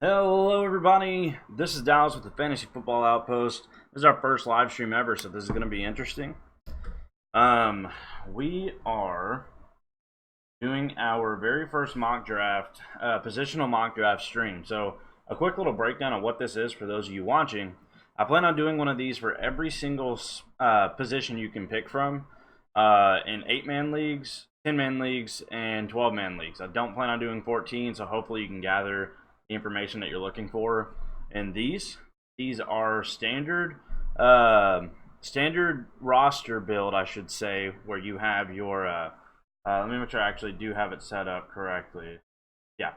Hello, everybody. This is Dallas with the Fantasy Football Outpost. This is our first live stream ever, so this is going to be interesting. We are doing our very first mock draft, positional mock draft stream. So, a quick little breakdown of what this is for those of you watching. I plan on doing one of these for every single position you can pick from in 8-man leagues, 10-man leagues, and 12-man leagues. I don't plan on doing 14, so hopefully you can gather the information that you're looking for. And these are standard standard roster build, I should say, where you have your let me make sure I actually do have it set up correctly. Yeah.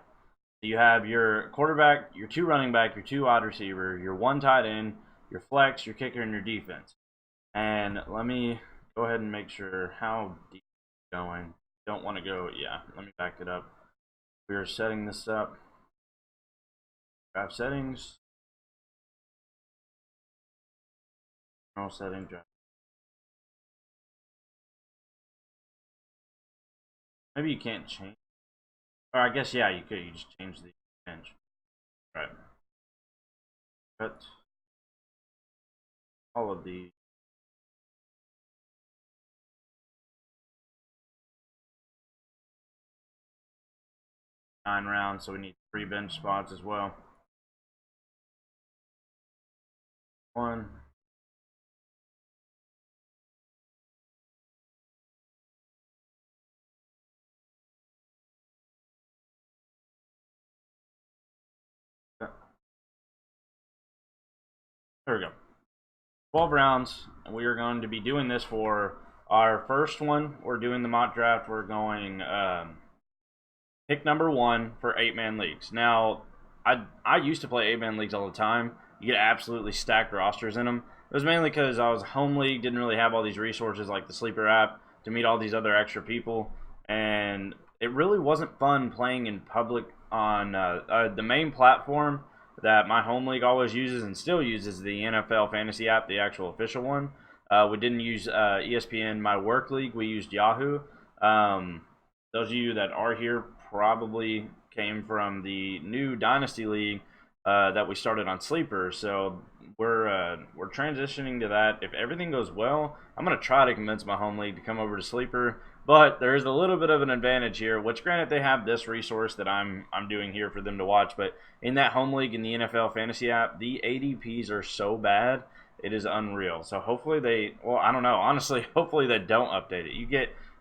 You have your quarterback, your 2 running back, your 2 wide receiver, your 1 tight end, your flex, your kicker, and your defense. And let me go ahead and make sure how deep it's going. Don't want to go, yeah, let me back it up. We are setting this up. Draft settings. General settings. Draft. Maybe you can't change. Or I guess, yeah, you could. You just change the bench. Right. But all of the nine rounds, so we need 3 bench spots as well. 1. There we go. 12 rounds. We are going to be doing this for our first one. We're doing the mock draft. We're going pick number 1 for 8-man leagues. Now, I used to play 8-man leagues all the time. You get absolutely stacked rosters in them. It was mainly because I was home league, didn't really have all these resources like the Sleeper app to meet all these other extra people, and it really wasn't fun playing in public on the main platform that my home league always uses and still uses, the NFL Fantasy app, the actual official one. We didn't use ESPN My Work League. We used Yahoo. Those of you that are here probably came from the new Dynasty League that we started on Sleeper. So we're transitioning to that. If everything goes well, I'm going to try to convince my home league to come over to Sleeper. But there is a little bit of an advantage here, which granted they have this resource that I'm doing here for them to watch. But in that home league in the NFL Fantasy app, the ADPs are so bad, it is unreal. So hopefully I don't know. Honestly, hopefully they don't update it.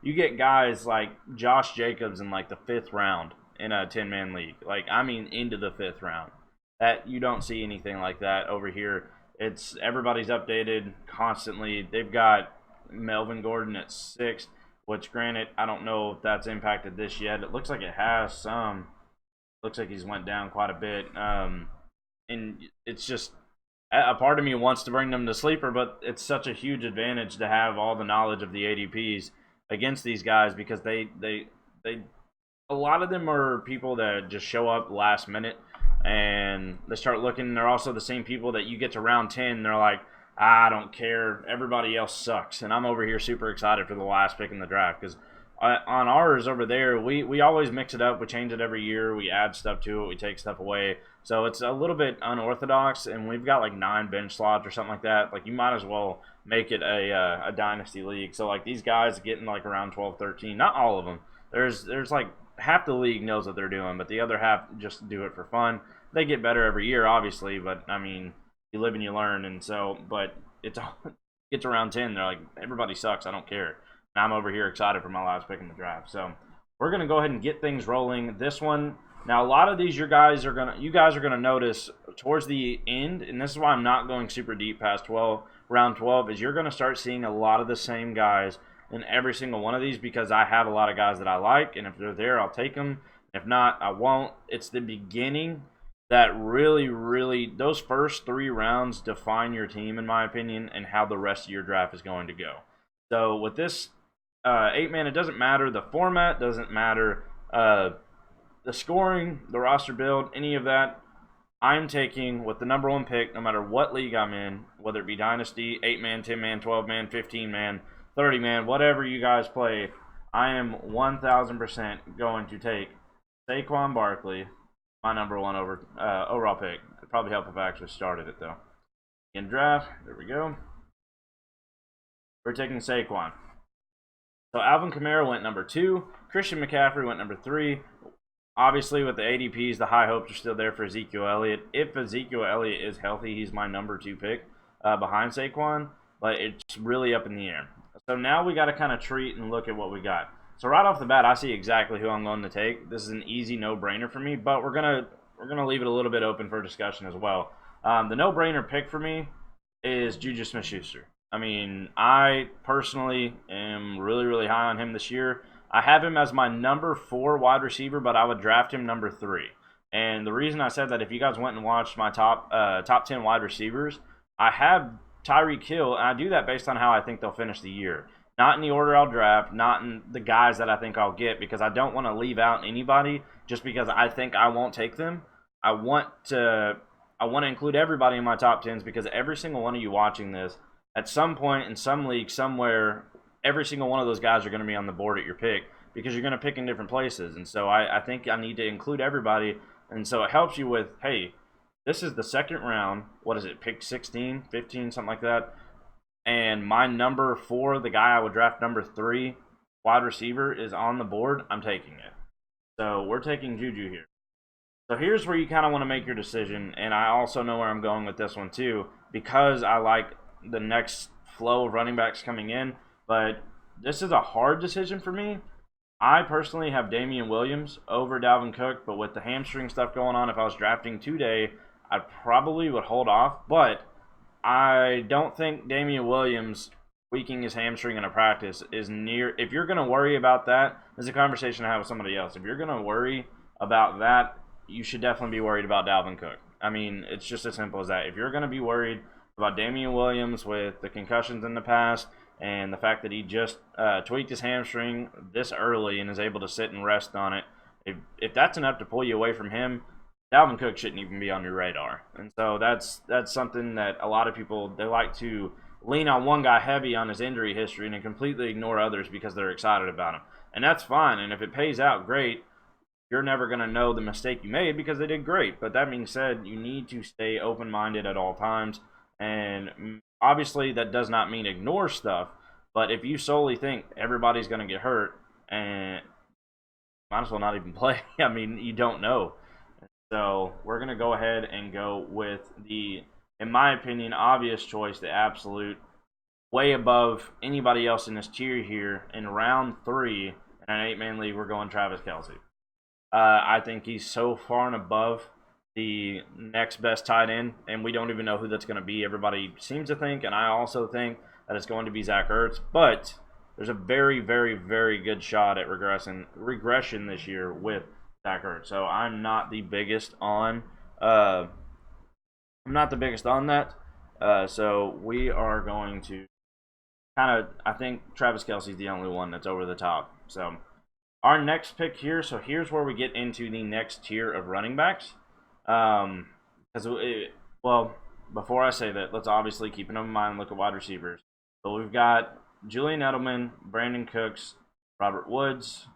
You get guys like Josh Jacobs in like the 5th round in a 10-man league. Like, I mean, into the 5th round. That you don't see anything like that over here. It's everybody's updated constantly. They've got Melvin Gordon at 6th, which granted, I don't know if that's impacted this yet. It looks like it has some. Looks like he's went down quite a bit. And it's just, a part of me wants to bring them to Sleeper, but it's such a huge advantage to have all the knowledge of the ADPs against these guys, because they a lot of them are people that just show up last minute and they start looking. They're also the same people that you get to round 10 and they're like, I don't care, everybody else sucks, and I'm over here super excited for the last pick in the draft. Because on ours over there, we always mix it up. We change it every year. We add stuff to it. We take stuff away. So it's a little bit unorthodox, and we've got like 9 bench slots or something like that. Like, you might as well make it a dynasty league. So like, these guys getting like around 12, 13. Not all of them. There's like half the league knows what they're doing, but the other half just do it for fun. They get better every year, obviously, but I mean, you live and you learn. And so, but it's gets around 10, they're like, everybody sucks, I don't care. And I'm over here excited for my last pick in the draft. So we're gonna go ahead and get things rolling. This one, now a lot of these you guys are gonna notice towards the end, and this is why I'm not going super deep past round 12, is you're gonna start seeing a lot of the same guys in every single one of these, because I have a lot of guys that I like, and if they're there, I'll take them. If not, I won't. It's the beginning that really, those first 3 rounds define your team, in my opinion, and how the rest of your draft is going to go. So with this 8-man, it doesn't matter. The format doesn't matter. The scoring, the roster build, any of that, I'm taking with the number 1 pick, no matter what league I'm in, whether it be Dynasty, 8-man, 10-man, 12-man, 15-man, 30-man, whatever you guys play, I am 1,000% going to take Saquon Barkley my number one overall pick. It'd probably help if I actually started it though. In draft, there we go. We're taking Saquon. So Alvin Kamara went number 2. Christian McCaffrey went number 3. Obviously, with the ADPs, the high hopes are still there for Ezekiel Elliott. If Ezekiel Elliott is healthy, he's my number 2 pick behind Saquon, but it's really up in the air. So now we got to kind of treat and look at what we got. So right off the bat, I see exactly who I'm going to take. This is an easy no-brainer for me, but we're gonna leave it a little bit open for discussion as well. The no-brainer pick for me is Juju Smith-Schuster. I mean, I personally am really, really high on him this year. I have him as my number 4 wide receiver, but I would draft him number 3. And the reason I said that, if you guys went and watched my top 10 wide receivers, I have Tyreek Hill, and I do that based on how I think they'll finish the year. Not in the order I'll draft, not in the guys that I think I'll get, because I don't want to leave out anybody just because I think I won't take them. I want to include everybody in my top 10s, because every single one of you watching this, at some point in some league somewhere, every single one of those guys are going to be on the board at your pick, because you're going to pick in different places. And so I think I need to include everybody. And so it helps you with, hey, this is the second round. What is it, pick 16, 15, something like that? And my number 4, the guy I would draft number 3, wide receiver, is on the board. I'm taking it. So we're taking Juju here. So here's where you kind of want to make your decision. And I also know where I'm going with this one too, because I like the next flow of running backs coming in. But this is a hard decision for me. I personally have Damian Williams over Dalvin Cook, but with the hamstring stuff going on, if I was drafting today, I probably would hold off. But I don't think Damian Williams tweaking his hamstring in a practice is near. If you're going to worry about that, there's a conversation I have with somebody else. If you're going to worry about that, you should definitely be worried about Dalvin Cook. I mean, it's just as simple as that. If you're going to be worried about Damian Williams with the concussions in the past and the fact that he just tweaked his hamstring this early and is able to sit and rest on it, if that's enough to pull you away from him, Dalvin Cook shouldn't even be on your radar. And so that's something that a lot of people, they like to lean on one guy heavy on his injury history and then completely ignore others because they're excited about him. And that's fine. And if it pays out, great. You're never going to know the mistake you made because they did great. But that being said, you need to stay open-minded at all times. And obviously that does not mean ignore stuff. But if you solely think everybody's going to get hurt, and might as well not even play. I mean, you don't know. So we're going to go ahead and go with the, in my opinion, obvious choice, the absolute way above anybody else in this tier here. In round 3 in an 8-man league, we're going Travis Kelce. I think he's so far and above the next best tight end, and we don't even know who that's going to be. Everybody seems to think, and I also think, that it's going to be Zach Ertz, but there's a very, very, very good shot at regression this year with Zach Ertz. So I'm not the biggest on that. So we are going to kind of, I think Travis Kelce's the only one that's over the top. So our next pick here, so here's where we get into the next tier of running backs. Well, before I say that, let's obviously keep in mind and look at wide receivers. So we've got Julian Edelman, Brandon Cooks, Robert Woods,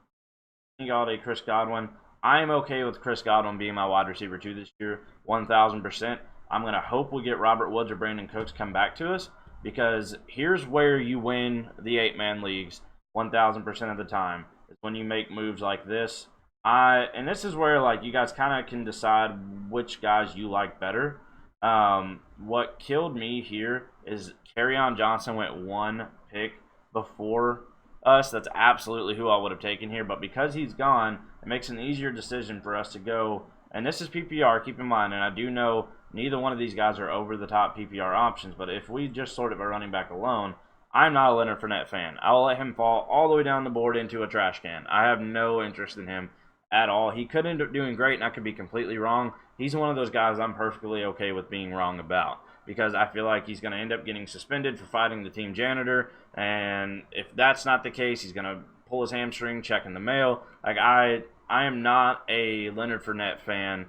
Kenny Golladay, Chris Godwin. I am okay with Chris Godwin being my wide receiver 2 this year, 1,000%. I'm going to hope we get Robert Woods or Brandon Cooks come back to us, because here's where you win the 8-man leagues 1,000% of the time, is when you make moves like this. And this is where, like, you guys kind of can decide which guys you like better. What killed me here is Kerryon Johnson went 1 pick before us. That's absolutely who I would have taken here, but because he's gone, it makes an easier decision for us to go. And this is PPR, keep in mind, and I do know neither one of these guys are over the top PPR options, but if we just sort of are running back alone, I'm not a Leonard Fournette fan. I'll let him fall all the way down the board into a trash can. I have no interest in him at all. He could end up doing great, and I could be completely wrong. He's one of those guys I'm perfectly okay with being wrong about, because I feel like he's going to end up getting suspended for fighting the team janitor, and if that's not the case, he's going to pull his hamstring, check in the mail. Like, I am not a Leonard Fournette fan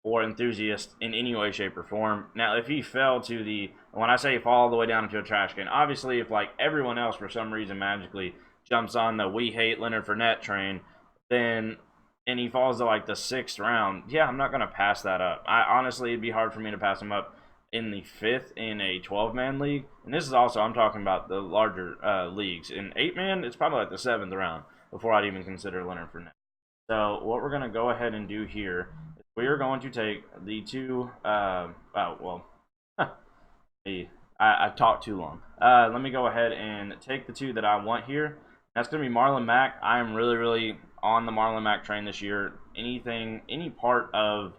or enthusiast in any way, shape, or form. Now, if he fell to the, when I say fall all the way down into a trash can, obviously if like everyone else for some reason magically jumps on the we hate Leonard Fournette train, then and he falls to like the 6th round, yeah, I'm not going to pass that up. I honestly, it'd be hard for me to pass him up in the 5th in a 12-man league. And this is also, I'm talking about the larger leagues. In 8-man, it's probably like the 7th round before I'd even consider Leonard Fournette. So what we're going to go ahead and do here is we are going to take the two, I talked too long. Let me go ahead and take the two that I want here. That's going to be Marlon Mack. I am really, really on the Marlon Mack train this year. Any part of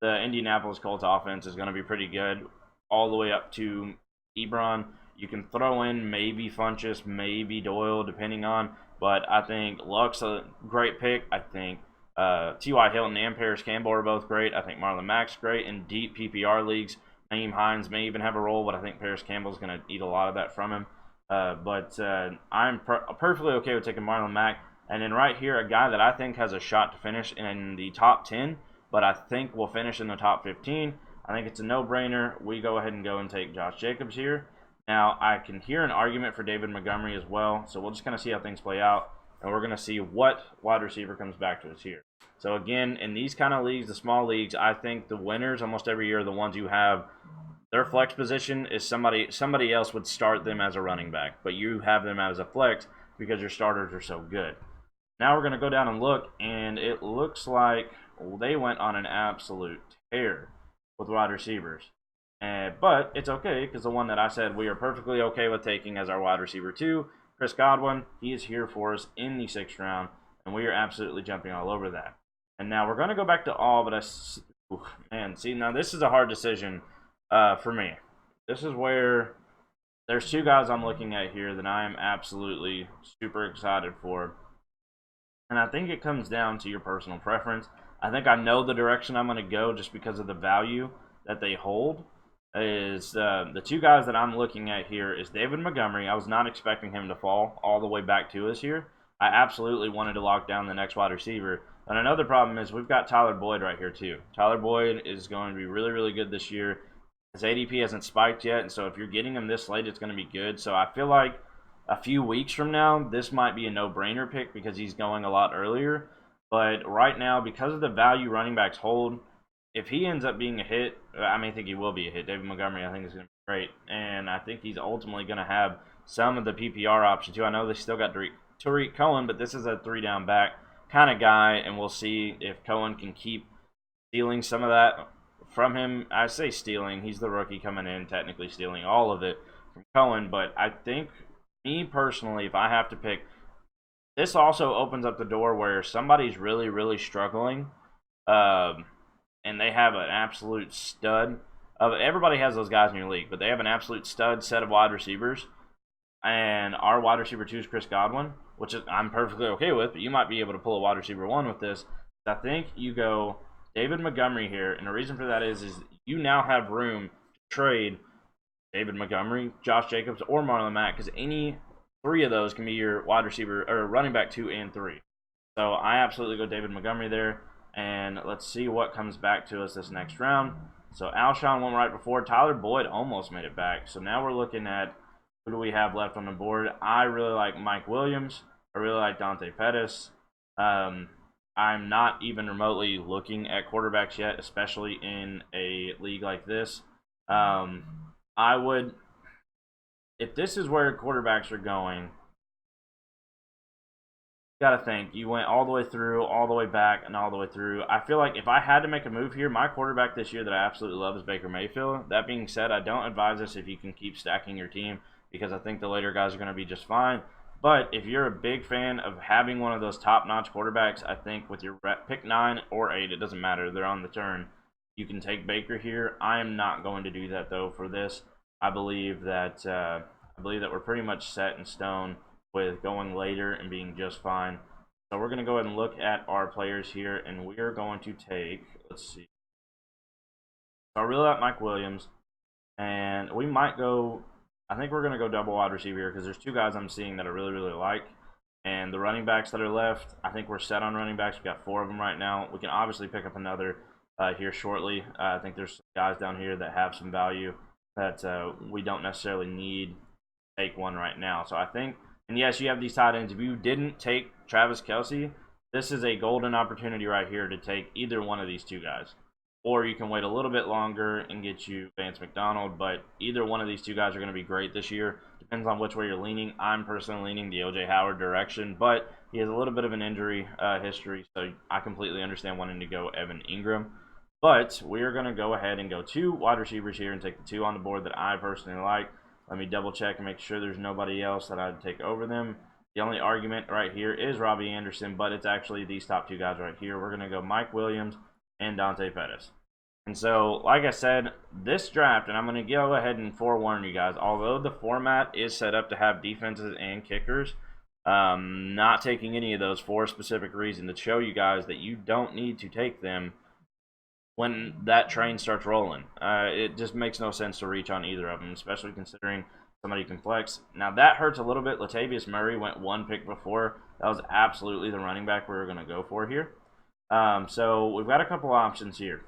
the Indianapolis Colts offense is going to be pretty good, all the way up to Ebron. You can throw in maybe Funchess, maybe Doyle, depending on. But I think Luck's a great pick. I think T.Y. Hilton and Paris Campbell are both great. I think Marlon Mack's great in deep PPR leagues. Naeem Hines may even have a role, but I think Paris Campbell's going to eat a lot of that from him. I'm perfectly okay with taking Marlon Mack. And then right here, a guy that I think has a shot to finish in the top 10, but I think will finish in the top 15. I think it's a no-brainer. We go ahead and go and take Josh Jacobs here. Now, I can hear an argument for David Montgomery as well, so we'll just kind of see how things play out, and we're going to see what wide receiver comes back to us here. So again, in these kind of leagues, the small leagues, I think the winners almost every year are the ones who have their flex position is somebody else would start them as a running back, but you have them as a flex because your starters are so good. Now we're going to go down and look, and it looks like they went on an absolute tear with wide receivers. But it's okay because the one that I said we are perfectly okay with taking as our wide receiver 2, Chris Godwin, he is here for us in the 6th round, and we are absolutely jumping all over that. And now we're going to go back to all, but now this is a hard decision for me. This is where there's two guys I'm looking at here that I am absolutely super excited for. And I think it comes down to your personal preference. I think I know the direction I'm going to go just because of the value that they hold. Is the two guys that I'm looking at here is David Montgomery. I was not expecting him to fall all the way back to us here. I absolutely wanted to lock down the next wide receiver. And another problem is we've got Tyler Boyd right here too. Tyler Boyd is going to be really, really good this year. His ADP hasn't spiked yet, and so if you're getting him this late, it's going to be good. So I feel like a few weeks from now, this might be a no-brainer pick because he's going a lot earlier. But right now, because of the value running backs hold, if he ends up being a hit, I think he will be a hit. David Montgomery, I think, is going to be great. And I think he's ultimately going to have some of the PPR options, too. I know they still got Tariq Cohen, but this is a 3-down back kind of guy, and we'll see if Cohen can keep stealing some of that from him. I say stealing. He's the rookie coming in, technically stealing all of it from Cohen. But I think, me personally, if I have to pick, this also opens up the door where somebody's really, really struggling, and they have an absolute stud. Everybody has those guys in your league, but they have an absolute stud set of wide receivers. And our wide receiver 2 is Chris Godwin, which I'm perfectly okay with, but you might be able to pull a wide receiver 1 with this. I think you go David Montgomery here, and the reason for that is you now have room to trade David Montgomery, Josh Jacobs, or Marlon Mack, because any 3 of those can be your wide receiver or running back 2 and 3. So I absolutely go David Montgomery there. And let's see what comes back to us this next round. So Alshon went right before. Tyler Boyd almost made it back. So now we're looking at who do we have left on the board. I really like Mike Williams. I really like Dante Pettis. I'm not even remotely looking at quarterbacks yet, especially in a league like this. I would, if this is where quarterbacks are going, gotta think. You went all the way through, all the way back, and all the way through. I feel like if I had to make a move here, my quarterback this year that I absolutely love is Baker Mayfield. That being said, I don't advise this if you can keep stacking your team because I think the later guys are going to be just fine. But if you're a big fan of having one of those top-notch quarterbacks, I think with your pick 9 or 8, it doesn't matter. They're on the turn. You can take Baker here. I am not going to do that, though, for this. I believe that we're pretty much set in stone with going later and being just fine. So we're going to go ahead and look at our players here, and we are going to take, let's see. So I really like Mike Williams, and we might go, I think we're going to go double wide receiver here because there's 2 guys I'm seeing that I really, really like. And the running backs that are left, I think we're set on running backs. We've got 4 of them right now. We can obviously pick up another here shortly. I think there's guys down here that have some value that we don't necessarily need to take one right now. So I think, and yes, you have these tight ends. If you didn't take Travis Kelce, this is a golden opportunity right here to take either one of these two guys. Or you can wait a little bit longer and get you Vance McDonald, but either one of these two guys are going to be great this year. Depends on which way you're leaning. I'm personally leaning the O.J. Howard direction, but he has a little bit of an injury history, so I completely understand wanting to go Evan Ingram. But we are going to go ahead and go 2 wide receivers here and take the 2 on the board that I personally like. Let me double check and make sure there's nobody else that I'd take over them. The only argument right here is Robbie Anderson, but it's actually these top 2 guys right here. We're going to go Mike Williams and Dante Pettis. And so, like I said, this draft, and I'm going to go ahead and forewarn you guys, although the format is set up to have defenses and kickers, not taking any of those for a specific reason to show you guys that you don't need to take them when that train starts rolling. It just makes no sense to reach on either of them, especially considering somebody can flex. Now, that hurts a little bit. Latavius Murray went 1 pick before. That was absolutely the running back we were going to go for here. So we've got a couple options here.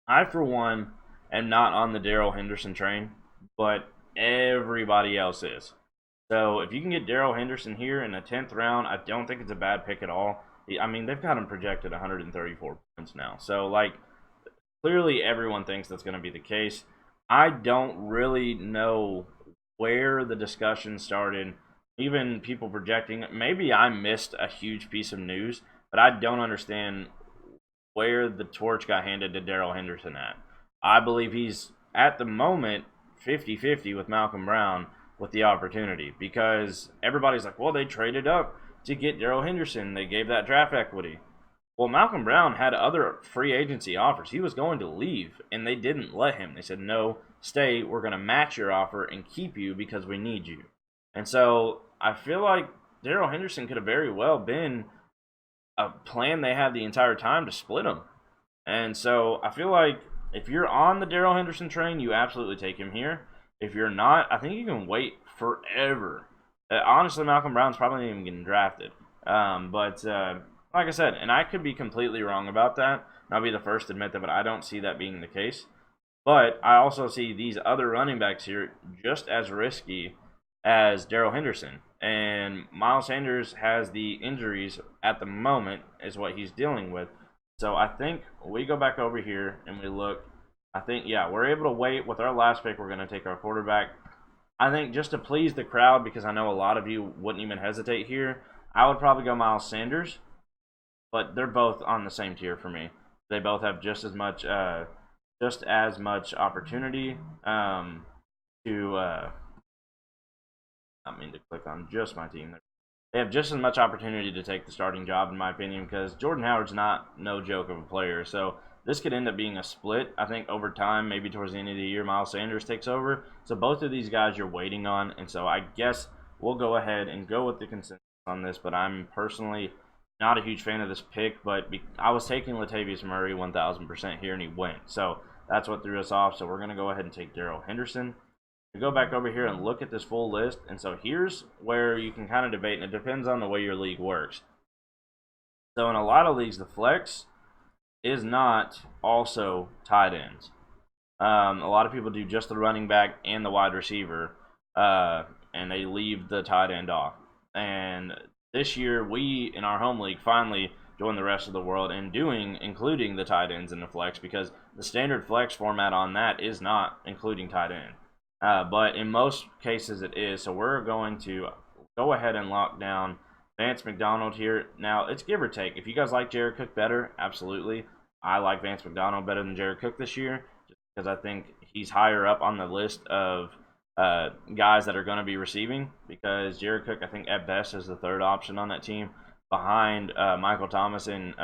I, for one, am not on the Darrell Henderson train, but everybody else is. So if you can get Darrell Henderson here in the 10th round, I don't think it's a bad pick at all. I mean, they've got him projected 134 points now. So, like, clearly everyone thinks that's going to be the case. I don't really know where the discussion started. Even people projecting, maybe I missed a huge piece of news, but I don't understand where the torch got handed to Darrell Henderson at. I believe he's, at the moment, 50-50 with Malcolm Brown with the opportunity, because everybody's like, well, they traded up to get Darrell Henderson. They gave that draft equity. Well, Malcolm Brown had other free agency offers. He was going to leave, and they didn't let him. They said, no, stay. We're going to match your offer and keep you because we need you. And so I feel like Darrell Henderson could have very well been a plan they had the entire time to split him. And so I feel like if you're on the Darrell Henderson train, you absolutely take him here. If you're not, I think you can wait forever. Honestly, Malcolm Brown's probably not even getting drafted. But like I said, and I could be completely wrong about that, and I'll be the first to admit that, but I don't see that being the case. But I also see these other running backs here just as risky as Darrell Henderson. And Miles Sanders has the injuries at the moment is what he's dealing with. So I think we go back over here and we look. I think, yeah, we're able to wait. With our last pick, we're going to take our quarterback. I think just to please the crowd, because I know a lot of you wouldn't even hesitate here, I would probably go Miles Sanders. But they're both on the same tier for me. They both have just as much opportunity to not mean to click on just my team there. They have just as much opportunity to take the starting job, in my opinion, because Jordan Howard's not no joke of a player. So this could end up being a split. I think over time, maybe towards the end of the year, Miles Sanders takes over. So both of these guys you're waiting on. And so I guess we'll go ahead and go with the consensus on this. But I'm personally not a huge fan of this pick. But I was taking Latavius Murray 1,000% here, and he went. So that's what threw us off. So we're going to go ahead and take Darrell Henderson. We go back over here and look at this full list, and so here's where you can kind of debate, and it depends on the way your league works. So in a lot of leagues, the flex is not also tight ends. A lot of people do just the running back and the wide receiver, and they leave the tight end off. And this year, we, in our home league, finally joined the rest of the world in including the tight ends in the flex, because the standard flex format on that is not including tight end. But in most cases it is. So we're going to go ahead and lock down Vance McDonald here. Now, it's give or take. If you guys like Jared Cook better, absolutely. I like Vance McDonald better than Jared Cook this year, just because I think he's higher up on the list of guys that are going to be receiving, because Jared Cook, I think, at best is the third option on that team behind Michael Thomas and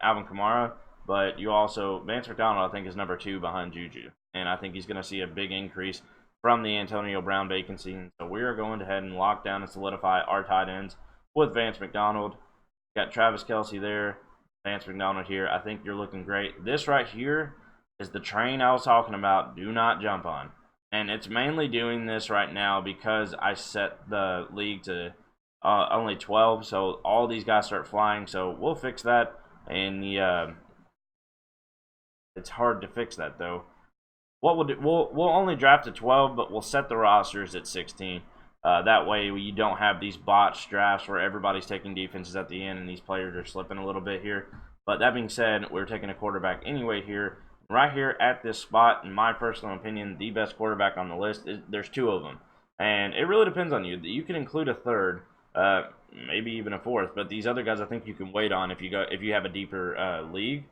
Alvin Kamara. But you also, Vance McDonald, I think, is number 2 behind Juju. And I think he's going to see a big increase from the Antonio Brown vacancy. So we are going ahead and lock down and solidify our tight ends with Vance McDonald. Got Travis Kelce there, Vance McDonald here. I think you're looking great. This right here is the train I was talking about. Do not jump on. And it's mainly doing this right now because I set the league to only 12. So all these guys start flying. So we'll fix that. And it's hard to fix that, though. What we'll do, we'll only draft to 12, but we'll set the rosters at 16. That way, you don't have these botched drafts where everybody's taking defenses at the end and these players are slipping a little bit here. But that being said, we're taking a quarterback anyway here. Right here at this spot, in my personal opinion, the best quarterback on the list there's two of them, and it really depends on you. You can include a third, maybe even a fourth, but these other guys I think you can wait on if you have a deeper league.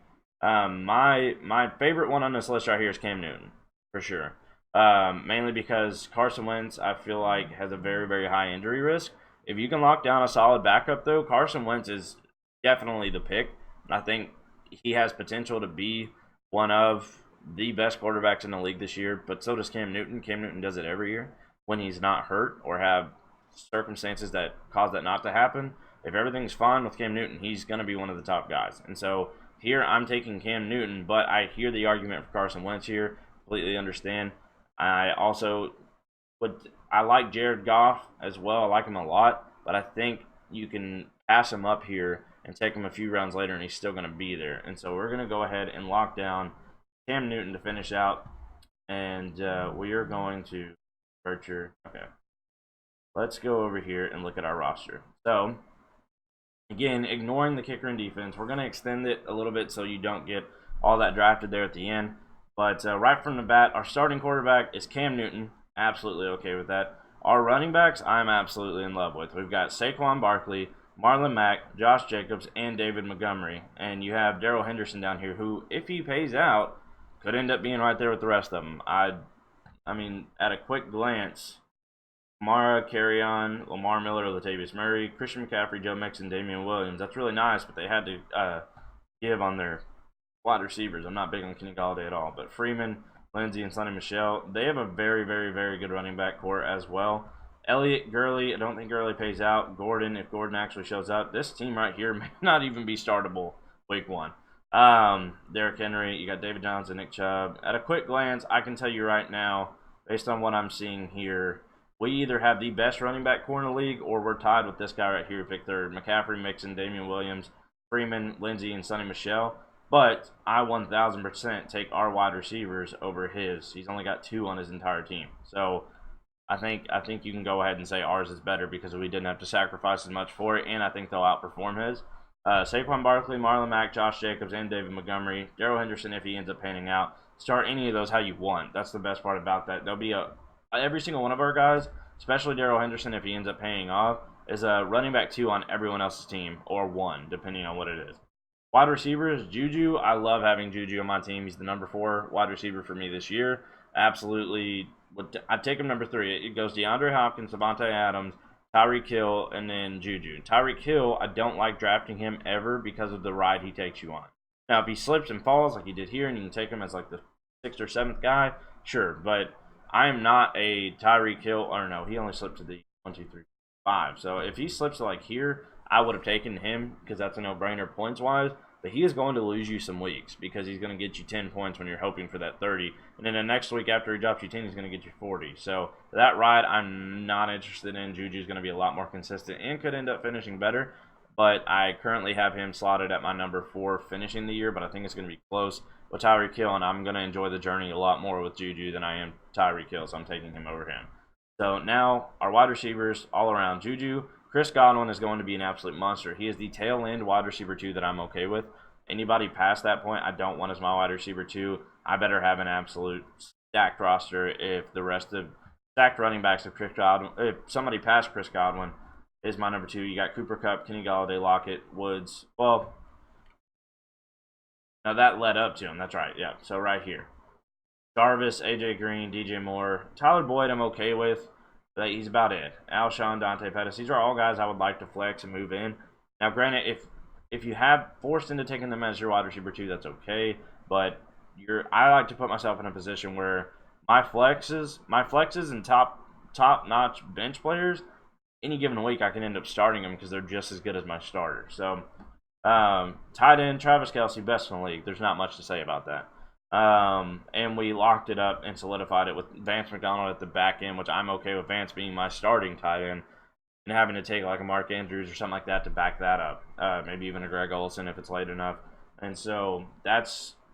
My favorite one on this list right here is Cam Newton for sure. Mainly because Carson Wentz, I feel like, has a very, very high injury risk. If you can lock down a solid backup, though, Carson Wentz is definitely the pick. I think he has potential to be one of the best quarterbacks in the league this year, but so does Cam Newton. Cam Newton does it every year when he's not hurt or have circumstances that cause that not to happen. If everything's fine with Cam Newton, he's going to be one of the top guys. And so here I'm taking Cam Newton, but I hear the argument for Carson Wentz here. Completely understand. I also I like Jared Goff as well. I like him a lot, but I think you can pass him up here and take him a few rounds later, and he's still going to be there. And so we're going to go ahead and lock down Cam Newton to finish out, and we are going to okay. Let's go over here and look at our roster. So again, ignoring the kicker and defense, we're going to extend it a little bit so you don't get all that drafted there at the end. But right from the bat, our starting quarterback is Cam Newton. Absolutely okay with that. Our running backs, I'm absolutely in love with. We've got Saquon Barkley, Marlon Mack, Josh Jacobs, and David Montgomery. And you have Darrell Henderson down here, who, if he pays out, could end up being right there with the rest of them. I mean, at a quick glance, Kamara, Carry-On, Lamar Miller, Latavius Murray, Christian McCaffrey, Joe Mixon, Damian Williams. That's really nice, but they had to give on their wide receivers. I'm not big on Kenny Galladay at all, but Freeman, Lindsey, and Sonny Michel, they have a very, very, very good running back core as well. Elliott, Gurley, I don't think Gurley pays out. Gordon, if Gordon actually shows up, this team right here may not even be startable week one. Derrick Henry, you got David Johnson, Nick Chubb. At a quick glance, I can tell you right now, based on what I'm seeing here, we either have the best running back core in the league or we're tied with this guy right here, pick third. McCaffrey, Mixon, Damian Williams, Freeman, Lindsey, and Sonny Michel. But I 1,000% take our wide receivers over his. He's only got 2 on his entire team. So I think you can go ahead and say ours is better because we didn't have to sacrifice as much for it, and I think they'll outperform his. Saquon Barkley, Marlon Mack, Josh Jacobs, and David Montgomery. Darrell Henderson, if he ends up panning out. Start any of those how you want. That's the best part about that. There'll be every single one of our guys, especially Darrell Henderson, if he ends up paying off, is a running back 2 on everyone else's team, or 1, depending on what it is. Wide receivers, Juju. I love having Juju on my team. He's the number 4 wide receiver for me this year. Absolutely. I'd take him number 3. It goes DeAndre Hopkins, Devontae Adams, Tyreek Hill, and then Juju. Tyreek Hill, I don't like drafting him ever because of the ride he takes you on. Now, if he slips and falls like he did here and you can take him as like the 6th or 7th guy, sure. But I am not a Tyreek Hill, or no, he only slipped to the 1, 2, 3, 5. So if he slips to like here, I would have taken him because that's a no-brainer points-wise. But he is going to lose you some weeks because he's going to get you 10 points when you're hoping for that 30. And then the next week after he drops you 10, he's going to get you 40. So that ride I'm not interested in. Juju's going to be a lot more consistent and could end up finishing better. But I currently have him slotted at my number 4 finishing the year. But I think it's going to be close with Tyreek Hill. And I'm going to enjoy the journey a lot more with Juju than I am Tyreek Hill. So I'm taking him over him. So now our wide receivers all around. Juju. Chris Godwin is going to be an absolute monster. He is the tail end wide receiver 2 that I'm okay with. Anybody past that point, I don't want as my wide receiver 2. I better have an absolute stacked roster if the rest of stacked running backs of Chris Godwin, if somebody past Chris Godwin is my number 2. You got Cooper Kupp, Kenny Galladay, Lockett, Woods. Well, now that led up to him. That's right. Yeah. So right here. Jarvis, AJ Green, DJ Moore. Tyler Boyd I'm okay with. But he's about it. Alshon, Dante Pettis. These are all guys I would like to flex and move in. Now, granted, if you have forced into taking them as your wide receiver 2, that's okay. But I like to put myself in a position where my flexes and top-notch bench players, any given week I can end up starting them because they're just as good as my starter. So, tight end, Travis Kelce, best in the league. There's not much to say about that. And we locked it up and solidified it with Vance McDonald at the back end, which I'm okay with Vance being my starting tight end and having to take like a Mark Andrews or something like that to back that up. Maybe even a Greg Olsen if it's late enough. And so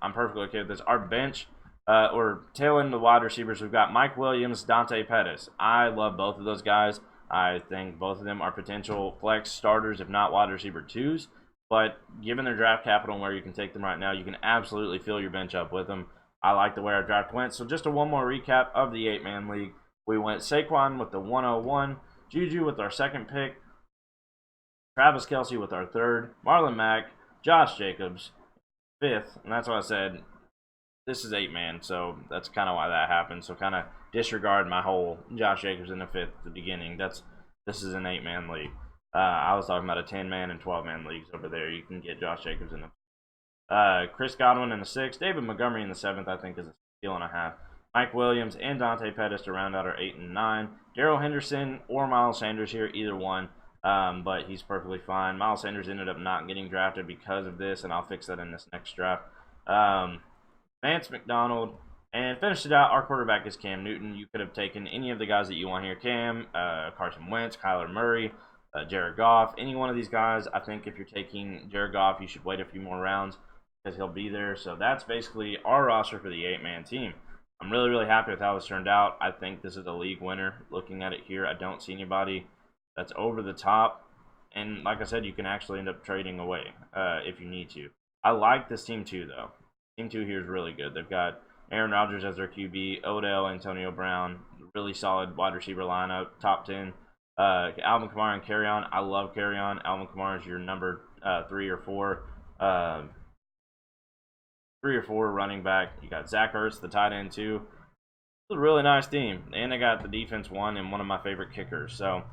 I'm perfectly okay with this. Our bench, or tail end the wide receivers, we've got Mike Williams, Dante Pettis. I love both of those guys. I think both of them are potential flex starters, if not wide receiver twos. But given their draft capital and where you can take them right now, you can absolutely fill your bench up with them. I like the way our draft went. So just one more recap of the 8-man league. We went Saquon with the 101, Juju with our second pick, Travis Kelce with our third, Marlon Mack, Josh Jacobs, fifth, and that's why I said this is 8-man, so that's kind of why that happened. So kind of disregard my whole Josh Jacobs in the fifth at the beginning. This is an 8-man league. I was talking about a 10-man and 12-man leagues over there. You can get Josh Jacobs in the Chris Godwin in the sixth, David Montgomery in the seventh. I think is a steal and a half. Mike Williams and Dante Pettis to round out our 8 and 9. Darrell Henderson or Miles Sanders here, either one. But he's perfectly fine. Miles Sanders ended up not getting drafted because of this, and I'll fix that in this next draft. Vance McDonald, and finished it out. Our quarterback is Cam Newton. You could have taken any of the guys that you want here. Cam, Carson Wentz, Kyler Murray, Jared Goff, any one of these guys. I think if you're taking Jared Goff, you should wait a few more rounds because he'll be there. So that's basically our roster for the 8-man team. I'm really, really happy with how this turned out. I think this is a league winner. Looking at it here, I don't see anybody that's over the top. And like I said, you can actually end up trading away if you need to. I like this team too, though. Team 2 here is really good. They've got Aaron Rodgers as their QB, Odell, Antonio Brown, really solid wide receiver lineup, top 10. Alvin Kamara and Kerryon. I love Kerryon. Alvin Kamara is your number 3 or 4. 3 or 4 running back. You got Zach Ertz, the tight end too. It's a really nice team, and they got the defense one and one of my favorite kickers. So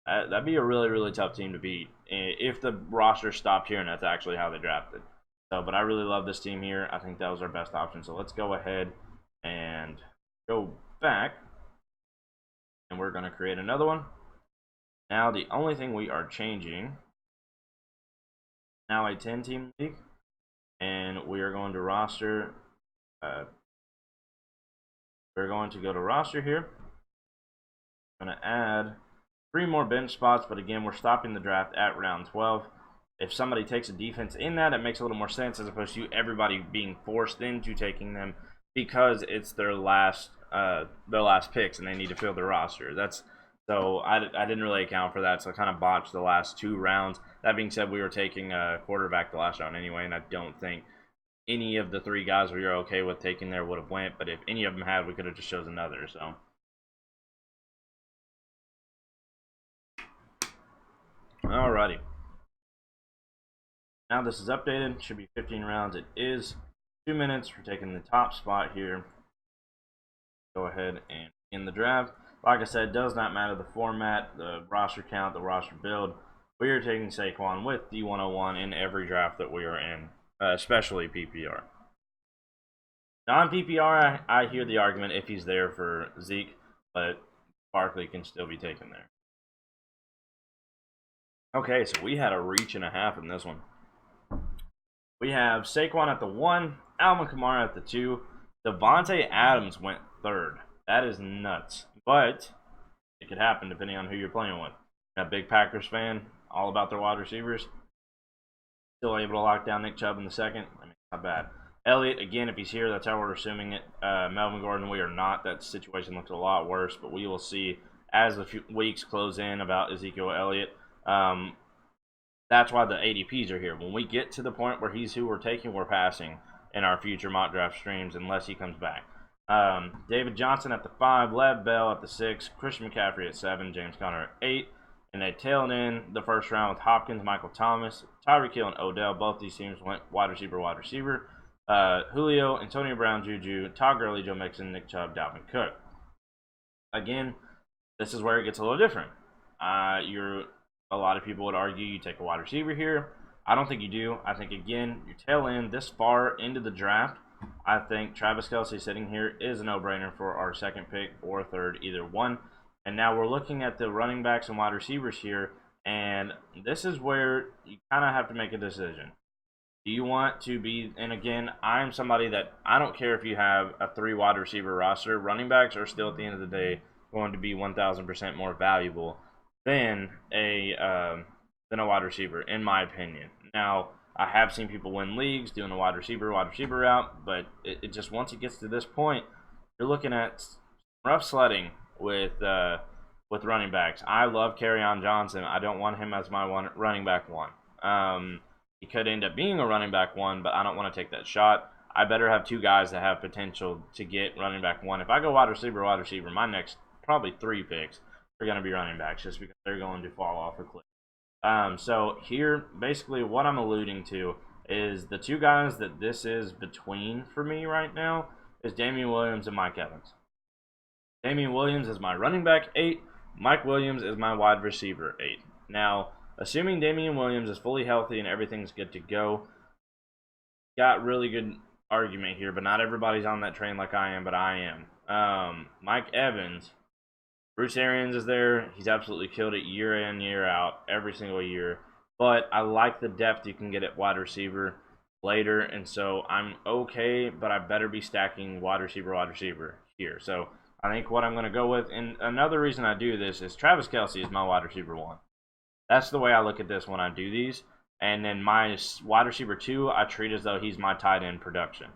that'd be a really, really tough team to beat if the roster stopped here and that's actually how they drafted. So, but I really love this team here. I think that was our best option. So let's go ahead and go back. And we're going to create another one. Now the only thing we are changing, now a 10-team league. And we are going to roster. We're going to go to roster here. I'm going to add 3 more bench spots. But again, we're stopping the draft at round 12. If somebody takes a defense in that, it makes a little more sense as opposed to everybody being forced into taking them because it's their last picks and they need to fill their roster. So I didn't really account for that, so I kind of botched the last 2 rounds. That being said, we were taking a quarterback the last round anyway, and I don't think any of the 3 guys we were okay with taking there would have went, but if any of them had, we could have just chosen another. So alrighty. Now this is updated. Should be 15 rounds. It is 2 minutes. We're taking the top spot here. Go ahead and in the draft. Like I said, does not matter the format, the roster count, the roster build. We are taking Saquon with the 101 in every draft that we are in, especially PPR. Non-PPR, I hear the argument if he's there for Zeke, but Barkley can still be taken there. Okay, so we had a reach and a half in this one. We have Saquon at the 1, Alvin Kamara at the 2. Devontae Adams went 3rd. That is nuts. But it could happen depending on who you're playing with. A big Packers fan, all about their wide receivers. Still able to lock down Nick Chubb in the 2nd. I mean, not bad. Elliott, again, if he's here, that's how we're assuming it. Melvin Gordon, we are not. That situation looks a lot worse, but we will see as the weeks close in about Ezekiel Elliott. That's why the ADPs are here. When we get to the point where he's who we're taking, we're passing in our future mock draft streams unless he comes back. David Johnson at the 5, Lev Bell at the 6, Christian McCaffrey at 7, James Conner at 8, and they tailed in the first round with Hopkins, Michael Thomas, Tyreek Hill, and Odell. Both these teams went wide receiver. Julio, Antonio Brown, Juju, Todd Gurley, Joe Mixon, Nick Chubb, Dalvin Cook. Again, this is where it gets a little different. A lot of people would argue you take a wide receiver here. I don't think you do. I think, again, you tail in this far into the draft. I think Travis Kelce sitting here is a no-brainer for our 2nd pick or 3rd, either one. And now we're looking at the running backs and wide receivers here, and this is where you kind of have to make a decision. Do you want to be, and again, I'm somebody that I don't care if you have a 3 wide receiver roster. Running backs are still, at the end of the day, going to be 1,000% more valuable than a wide receiver, in my opinion. Now, I have seen people win leagues doing the wide receiver route, but it just, once it gets to this point, you're looking at rough sledding with running backs. I love Kerryon Johnson. I don't want him as my running back one. He could end up being a running back one, but I don't want to take that shot. I better have two guys that have potential to get running back one. If I go wide receiver, my next probably 3 picks are going to be running backs just because they're going to fall off a cliff. So here, basically what I'm alluding to is the two guys that this is between for me right now is Damian Williams and Mike Evans. Damian Williams is my running back 8. Mike Williams is my wide receiver 8. Now, assuming Damian Williams is fully healthy and everything's good to go, got really good argument here, but not everybody's on that train like I am, but I am. Mike Evans, Bruce Arians is there. He's absolutely killed it year in, year out, every single year. But I like the depth you can get at wide receiver later, and so I'm okay, but I better be stacking wide receiver here. So I think what I'm going to go with, and another reason I do this is Travis Kelce is my wide receiver 1. That's the way I look at this when I do these. And then my wide receiver 2, I treat as though he's my tight end production.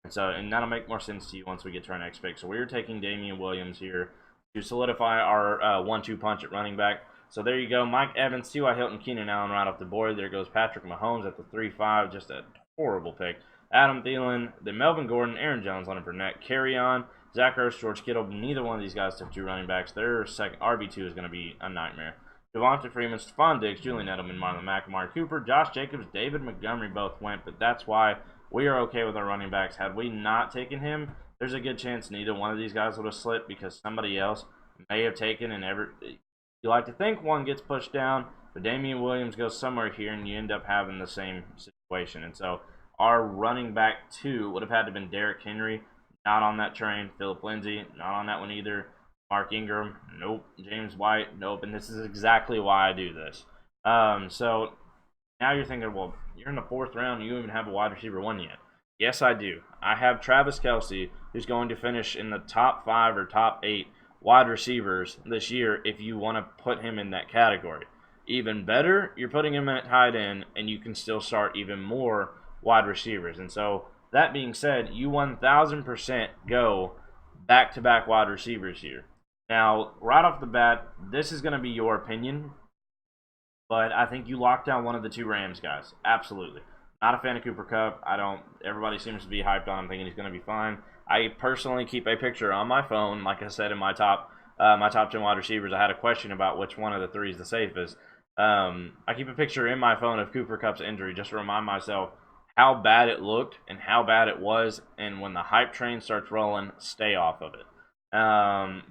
And that'll make more sense to you once we get to our next pick. So we're taking Damian Williams here to solidify our 1-2 punch at running back. So there you go. Mike Evans, T.Y. Hilton, Keenan Allen right off the board. There goes Patrick Mahomes at the 3-5. Just a horrible pick. Adam Thielen, then Melvin Gordon, Aaron Jones, Leonard Fournette, Kerryon, Zach Ertz, George Kittle. Neither one of these guys took 2 running backs. Their second RB2 is going to be a nightmare. Devonta Freeman, Stephon Diggs, Julian Edelman, Marlon Mack, Amari Cooper, Josh Jacobs, David Montgomery both went, but that's why we are okay with our running backs. Had we not taken him, there's a good chance neither one of these guys would have slipped because somebody else may have taken, and you like to think one gets pushed down, but Damian Williams goes somewhere here, and you end up having the same situation. And so our running back 2 would have had to have been Derrick Henry, not on that train. Phillip Lindsay, not on that one either. Mark Ingram, nope. James White, nope. And this is exactly why I do this. So now you're thinking, well, you're in the 4th round, you don't even have a wide receiver 1 yet. Yes, I do. I have Travis Kelce, who's going to finish in the top 5 or top 8 wide receivers this year if you want to put him in that category. Even better, you're putting him in at tight end, and you can still start even more wide receivers. And so that being said, you 1,000% go back-to-back wide receivers here. Now, right off the bat, this is going to be your opinion, but I think you lock down one of the 2 Rams guys. Absolutely. Not a fan of Cooper Kupp. Everybody seems to be hyped on him, thinking he's going to be fine. I personally keep a picture on my phone, like I said in my top 10 wide receivers. I had a question about which one of the 3 is the safest. I keep a picture in my phone of Cooper Kupp's injury just to remind myself how bad it looked and how bad it was, and when the hype train starts rolling, stay off of it.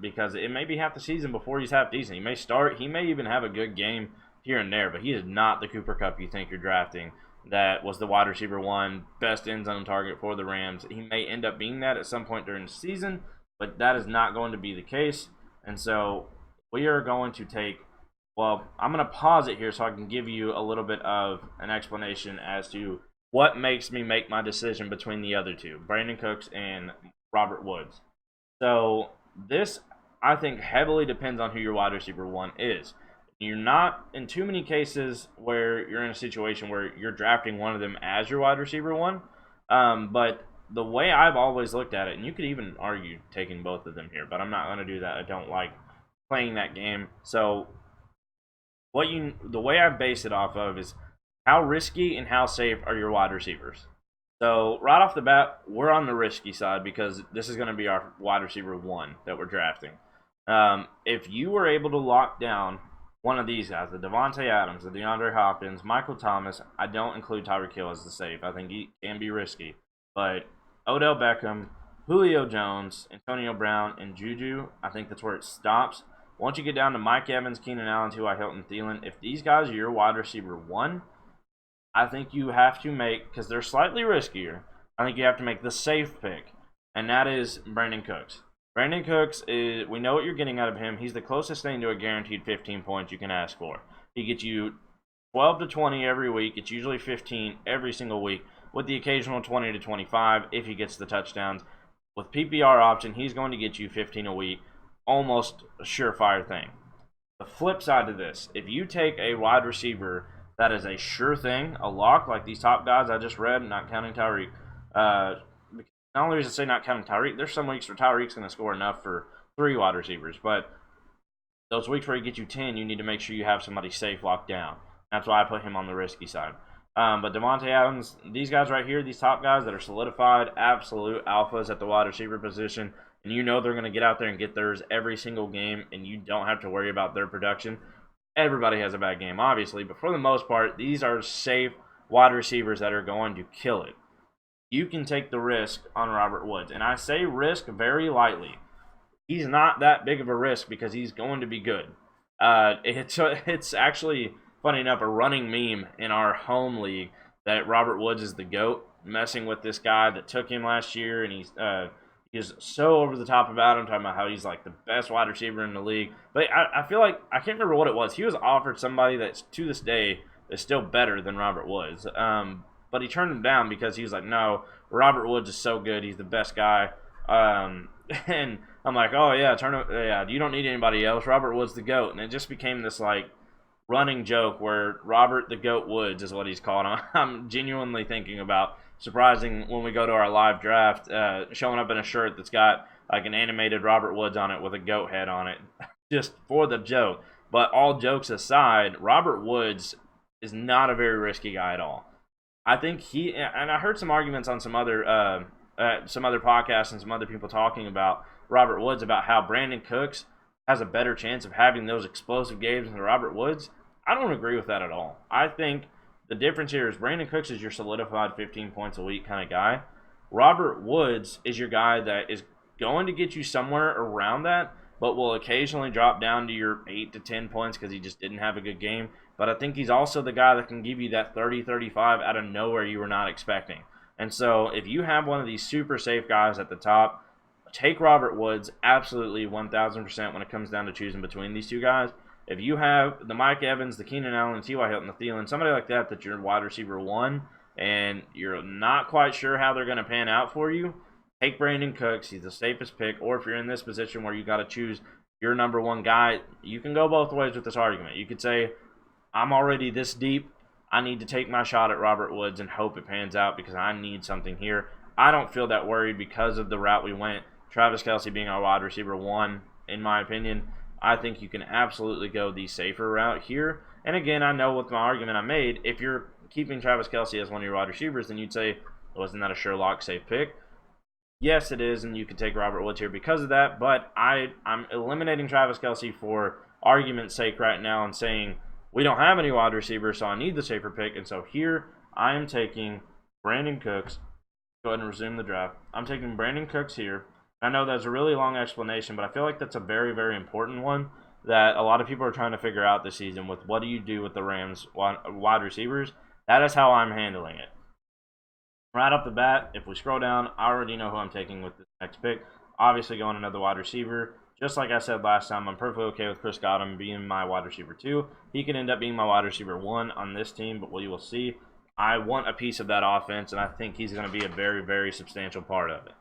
Because it may be half the season before he's half decent. He may start, he may even have a good game here and there, but he is not the Cooper Kupp you think you're drafting. That was the wide receiver 1, best end zone target for the Rams. He may end up being that at some point during the season, but that is not going to be the case. And so we are going to take, well, I'm going to pause it here so I can give you a little bit of an explanation as to what makes me make my decision between the other 2, Brandon Cooks and Robert Woods. So this, I think, heavily depends on who your wide receiver 1 is. You're not in too many cases where you're in a situation where you're drafting one of them as your wide receiver 1. But the way I've always looked at it, and you could even argue taking both of them here, but I'm not going to do that. I don't like playing that game. So the way I base it off of is how risky and how safe are your wide receivers. So right off the bat, we're on the risky side because this is going to be our wide receiver 1 that we're drafting. If you were able to lock down one of these guys, the Devontae Adams, the DeAndre Hopkins, Michael Thomas, I don't include Tyreek Hill as the safe. I think he can be risky. But Odell Beckham, Julio Jones, Antonio Brown, and Juju, I think that's where it stops. Once you get down to Mike Evans, Keenan Allen, T.Y. Hilton, Thielen, if these guys are your wide receiver 1, I think you have to make, because they're slightly riskier, I think you have to make the safe pick, and that is Brandon Cooks. Brandon Cooks, we know what you're getting out of him. He's the closest thing to a guaranteed 15 points you can ask for. He gets you 12 to 20 every week. It's usually 15 every single week, with the occasional 20 to 25 if he gets the touchdowns. With PPR option, he's going to get you 15 a week, almost a surefire thing. The flip side to this, if you take a wide receiver that is a sure thing, a lock, like these top guys I just read, not counting Tyreek. Uh, the only reason I say not counting Tyreek, there's some weeks where Tyreek's going to score enough for 3 wide receivers, but those weeks where he gets you 10, you need to make sure you have somebody safe locked down. That's why I put him on the risky side. But Devontae Adams, these guys right here, these top guys that are solidified, absolute alphas at the wide receiver position, and you know they're going to get out there and get theirs every single game, and you don't have to worry about their production. Everybody has a bad game, obviously, but for the most part, these are safe wide receivers that are going to kill it. You can take the risk on Robert Woods, and I say risk very lightly. He's not that big of a risk because he's going to be good. It's actually, funny enough, a running meme in our home league that Robert Woods is the GOAT, messing with this guy that took him last year, and he's so over the top about him, talking about how he's like the best wide receiver in the league. But I feel like, I can't remember what it was. He was offered somebody that's, to this day, is still better than Robert Woods. But he turned him down because he was like, no, Robert Woods is so good. He's the best guy. And I'm like, oh yeah, you don't need anybody else. Robert Woods the GOAT, and it just became this like running joke where Robert the GOAT Woods is what he's called. I'm genuinely thinking about surprising when we go to our live draft, showing up in a shirt that's got like an animated Robert Woods on it with a goat head on it, just for the joke. But all jokes aside, Robert Woods is not a very risky guy at all. I think and I heard some arguments on some other podcasts and some other people talking about Robert Woods, about how Brandon Cooks has a better chance of having those explosive games than Robert Woods. I don't agree with that at all. I think the difference here is Brandon Cooks is your solidified 15 points a week kind of guy. Robert Woods is your guy that is going to get you somewhere around that, but will occasionally drop down to your 8 to 10 points because he just didn't have a good game. But I think he's also the guy that can give you that 30-35 out of nowhere you were not expecting. And so if you have one of these super safe guys at the top, take Robert Woods absolutely 1,000% when it comes down to choosing between these two guys. If you have the Mike Evans, the Keenan Allen, T.Y. Hilton, the Thielen, somebody like that that's your wide receiver 1, and you're not quite sure how they're going to pan out for you, take Brandon Cooks. He's the safest pick. Or if you're in this position where you got to choose your number 1 guy, you can go both ways with this argument. You could say, I'm already this deep. I need to take my shot at Robert Woods and hope it pans out because I need something here. I don't feel that worried because of the route we went. Travis Kelce being our wide receiver 1, in my opinion. I think you can absolutely go the safer route here. And again, I know with my argument I made, if you're keeping Travis Kelce as one of your wide receivers, then you'd say, wasn't that a Sherlock safe pick? Yes, it is, and you could take Robert Woods here because of that, but I'm eliminating Travis Kelce for argument's sake right now and saying, we don't have any wide receivers, so I need the safer pick. And so here I am taking Brandon Cooks. Go ahead and resume the draft. I'm taking Brandon Cooks here. I know that's a really long explanation, but I feel like that's a very, very important one that a lot of people are trying to figure out this season with what do you do with the Rams wide receivers. That is how I'm handling it. Right off the bat, if we scroll down, I already know who I'm taking with this next pick. Obviously going another wide receiver. Just like I said last time, I'm perfectly okay with Chris Godwin being my wide receiver 2. He could end up being my wide receiver 1 on this team, but we will see. I want a piece of that offense, and I think he's going to be a very, very substantial part of it.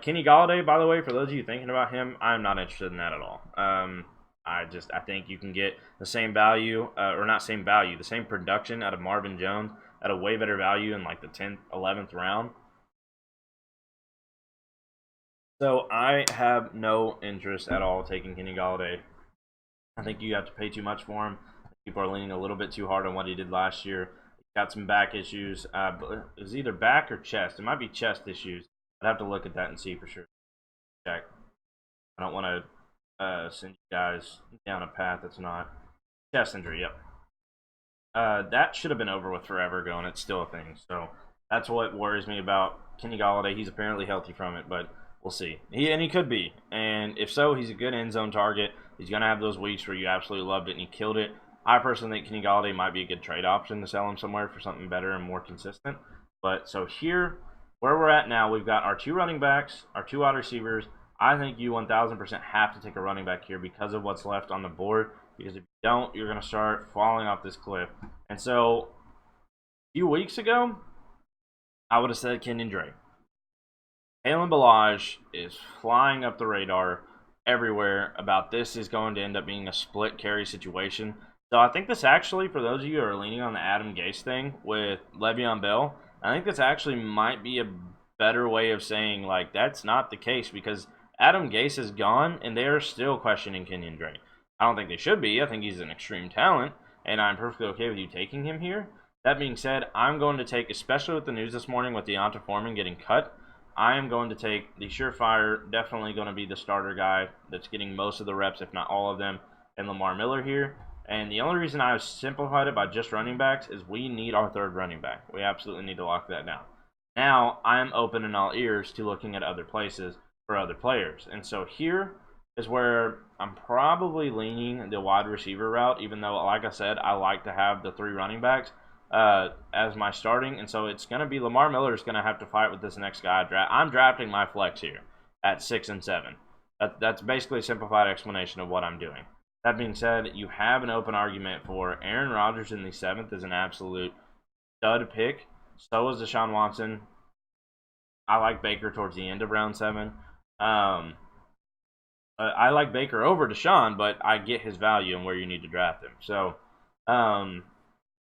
Kenny Golladay, by the way, for those of you thinking about him, I'm not interested in that at all. I think you can get the same value, or not same value, the same production out of Marvin Jones at a way better value in like the 10th, 11th round. So I have no interest at all taking Kenny Golladay. I think you have to pay too much for him. People are leaning a little bit too hard on what he did last year. He's got some back issues. It was either back or chest. It might be chest issues. I'd have to look at that and see for sure. Check. I don't want to send you guys down a path that's not. Chest injury, yep. That should have been over with forever ago, and it's still a thing. So that's what worries me about Kenny Golladay. He's apparently healthy from it, but we'll see. He could be. And if so, he's a good end zone target. He's going to have those weeks where you absolutely loved it and he killed it. I personally think Kenny Golladay might be a good trade option to sell him somewhere for something better and more consistent. But so here, where we're at now, we've got our 2 running backs, our 2 wide receivers. I think you 1,000% have to take a running back here because of what's left on the board. Because if you don't, you're going to start falling off this cliff. And so, a few weeks ago, I would have said Kenyon Drake. Kalen Ballage is flying up the radar everywhere about this is going to end up being a split carry situation. So I think this actually, for those of you who are leaning on the Adam Gase thing with Le'Veon Bell, I think this actually might be a better way of saying like that's not the case because Adam Gase is gone and they are still questioning Kenyon Drake. I don't think they should be. I think he's an extreme talent, and I'm perfectly okay with you taking him here. That being said, I'm going to take, especially with the news this morning with Deonta Foreman getting cut, I am going to take the surefire, definitely going to be the starter guy that's getting most of the reps, if not all of them, and Lamar Miller here. And the only reason I've simplified it by just running backs is we need our third running back. We absolutely need to lock that down. Now, I'm open and all ears to looking at other places for other players. And so here is where I'm probably leaning the wide receiver route, even though, like I said, I like to have the three running backs as my starting. And so it's going to be Lamar Miller is going to have to fight with this next guy. I'm drafting my flex here at 6 and 7. That's basically a simplified explanation of what I'm doing. That being said, you have an open argument for Aaron Rodgers in the 7th is an absolute stud pick. So is Deshaun Watson. I like Baker towards the end of round 7. I like Baker over Deshaun, but I get his value and where you need to draft him. So,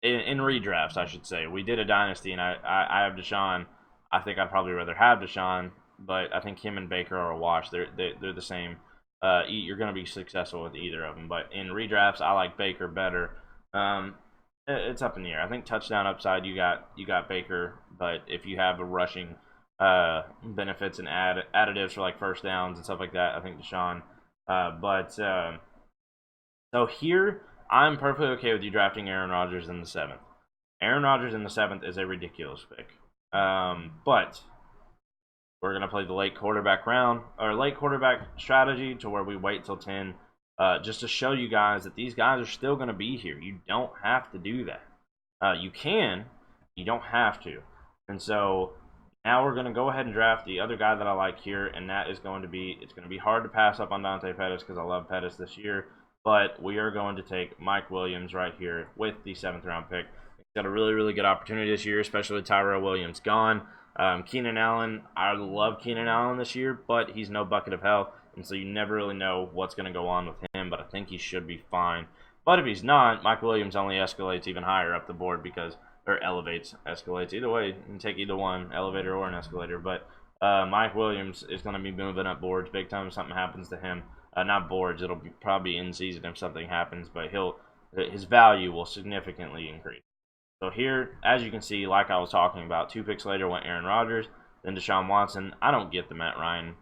in redrafts, I should say, we did a dynasty, and I have Deshaun. I think I'd probably rather have Deshaun, but I think him and Baker are a wash. They're the same. You're going to be successful with either of them. But in redrafts, I like Baker better. It's up in the air. I think touchdown upside, you got Baker, but if you have a rushing benefits and additives for like first downs and stuff like that, I think Deshaun. So here, I'm perfectly okay with you drafting Aaron Rodgers in the 7th. Aaron Rodgers in the 7th is a ridiculous pick. But we're going to play the late quarterback round, or late quarterback strategy to where we wait till 10 just to show you guys that these guys are still going to be here. You don't have to do that. You can, you don't have to. And so now we're going to go ahead and draft the other guy that I like here, and that is going to be, it's going to be hard to pass up on Dante Pettis because I love Pettis this year, but we are going to take Mike Williams right here with the 7th round pick. He's got a really, really good opportunity this year, especially with Tyrell Williams gone. Keenan Allen, I love Keenan Allen this year, but he's no bucket of hell, and so you never really know what's going to go on with him, but I think he should be fine. But if he's not, Mike Williams only escalates even higher up the board because, or elevates, escalates. Either way, you can take either one, elevator or an escalator, but Mike Williams is going to be moving up boards big time if something happens to him. Not boards, it'll be probably in season if something happens, but his value will significantly increase. So here, as you can see, like I was talking about, 2 picks later went Aaron Rodgers, then Deshaun Watson. I don't get the Matt Ryan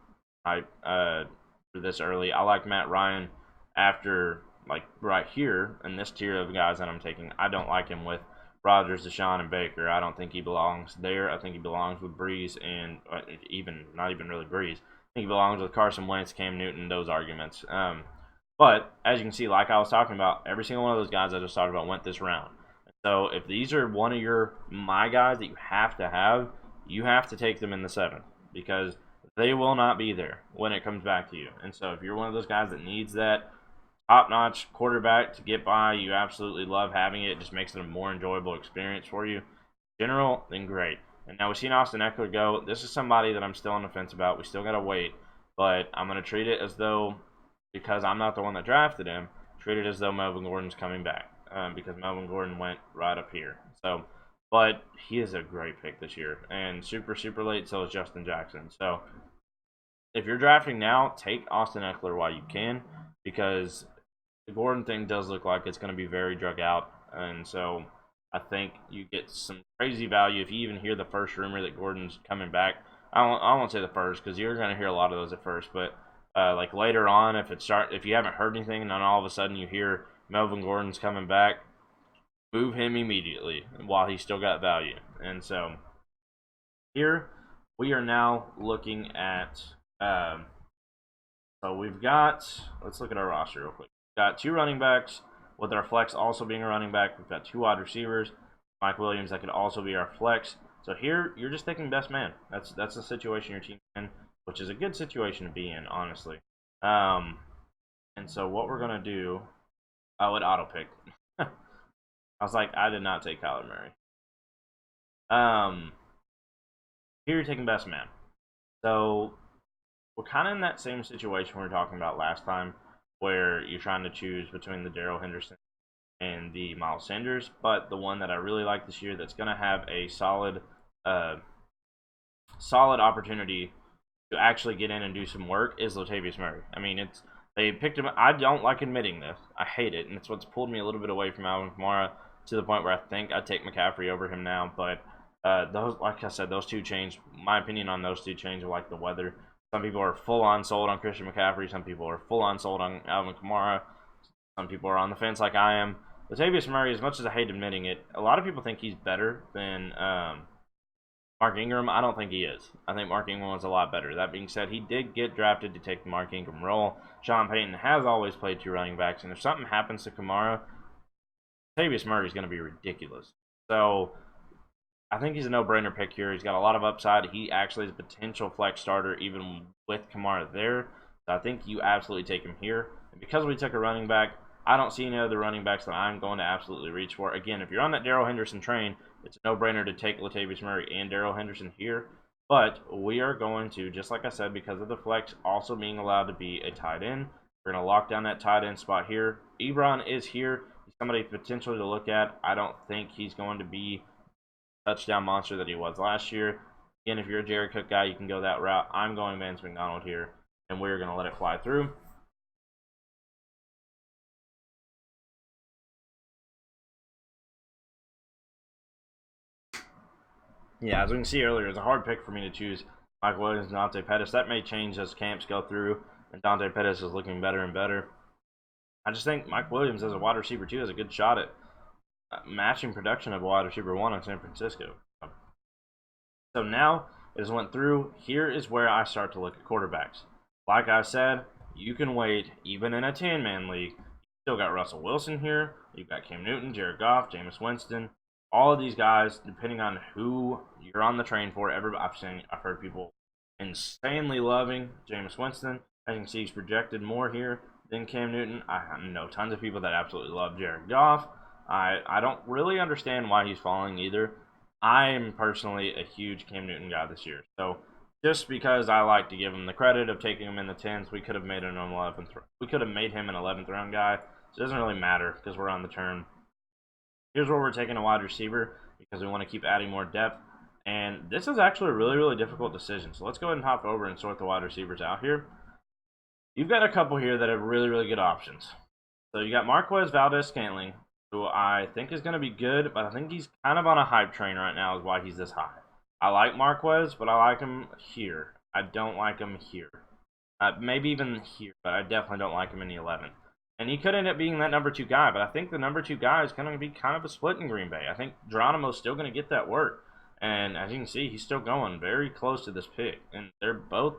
hype for this early. I like Matt Ryan after, like, right here in this tier of guys that I'm taking. I don't like him with Rodgers, Deshaun, and Baker. I don't think he belongs there. I think he belongs with Breeze and not even really Breeze. I think he belongs with Carson Wentz, Cam Newton, those arguments. But as you can see, like I was talking about, every single one of those guys I just talked about went this round. So if these are one of my guys that you have to take them in the 7th because they will not be there when it comes back to you. And so if you're one of those guys that needs that top-notch quarterback to get by, you absolutely love having it. It just makes it a more enjoyable experience for you. General, then great. And now we've seen Austin Eckler go. This is somebody that I'm still on the fence about. We still got to wait. But I'm going to treat it as though, because I'm not the one that drafted him, treat it as though Melvin Gordon's coming back. Because Melvin Gordon went right up here. So, but he is a great pick this year. And super, super late, so is Justin Jackson. So, if you're drafting now, take Austin Eckler while you can. Because the Gordon thing does look like it's going to be very drug out. And so, I think you get some crazy value if you even hear the first rumor that Gordon's coming back. I won't say the first because you're going to hear a lot of those at first. But, like later on, if you haven't heard anything and then all of a sudden you hear Melvin Gordon's coming back, move him immediately while he's still got value. And so here we are now looking at so we've got, let's look at our roster real quick. We've got 2 running backs with our flex also being a running back. We've got 2 wide receivers. Mike Williams, that could also be our flex. So here you're just taking best man. That's the situation your team's in, which is a good situation to be in, honestly. And so what we're gonna do, oh, it auto pick. I was like, I did not take Kyler Murray. Here you're taking best man. So we're kind of in that same situation we were talking about last time, where you're trying to choose between the Darrell Henderson and the Miles Sanders. But the one that I really like this year that's going to have a uh, solid opportunity to actually get in and do some work is Latavius Murray. I mean, they picked him. I don't like admitting this. I hate it, and it's what's pulled me a little bit away from Alvin Kamara to the point where I think I'd take McCaffrey over him now. But those, like I said, those two changed. My opinion on those two changed like the weather. Some people are full on sold on Christian McCaffrey. Some people are full on sold on Alvin Kamara. Some people are on the fence like I am. Latavius Murray, as much as I hate admitting it, a lot of people think he's better than Mark Ingram. I don't think he is. I think Mark Ingram was a lot better. That being said, he did get drafted to take the Mark Ingram role. Sean Payton has always played two running backs, and if something happens to Kamara, Latavius Murray is going to be ridiculous. So I think he's a no-brainer pick here. He's got a lot of upside. He actually is a potential flex starter even with Kamara there. So I think you absolutely take him here. And because we took a running back, I don't see any other running backs that I'm going to absolutely reach for. Again, if you're on that Darrell Henderson train, it's a no-brainer to take Latavius Murray and Darrell Henderson here. But we are going to, just like I said, because of the flex also being allowed to be a tight end, we're going to lock down that tight end spot here. Ebron is here. He's somebody potentially to look at. I don't think he's going to be a touchdown monster that he was last year. Again, if you're a Jared Cook guy, you can go that route. I'm going Vance McDonald here, and we're going to let it fly through. Yeah, as we can see earlier, it's a hard pick for me to choose Mike Williams and Dante Pettis. That may change as camps go through, and Dante Pettis is looking better and better. I just think Mike Williams as a wide receiver, too, has a good shot at matching production of a wide receiver one in San Francisco. So now it has went through. Here is where I start to look at quarterbacks. Like I said, you can wait even in a 10-man league. You still got Russell Wilson here. You've got Cam Newton, Jared Goff, Jameis Winston. All of these guys, depending on who you're on the train for, I've heard people insanely loving Jameis Winston. As you can see, he's projected more here than Cam Newton. I know tons of people that absolutely love Jared Goff. I don't really understand why he's falling either. I am personally a huge Cam Newton guy this year. So just because I like to give him the credit of taking him in the 10s, we could have made him an 11th. We could have made him an 11th round guy. So it doesn't really matter because we're on the turn. Here's where we're taking a wide receiver because we want to keep adding more depth. And this is actually a really, really difficult decision. So let's go ahead and hop over and sort the wide receivers out here. You've got a couple here that have really, really good options. So you got Marquez Valdes-Scantling, who I think is going to be good, but I think he's kind of on a hype train right now is why he's this high. I like Marquez, but I like him here. I don't like him here. Maybe even here, but I definitely don't like him in the 11th. And he could end up being that number 2 guy, but I think the number 2 guy is going to be kind of a split in Green Bay. I think Geronimo's still going to get that work. And as you can see, he's still going very close to this pick. And they're both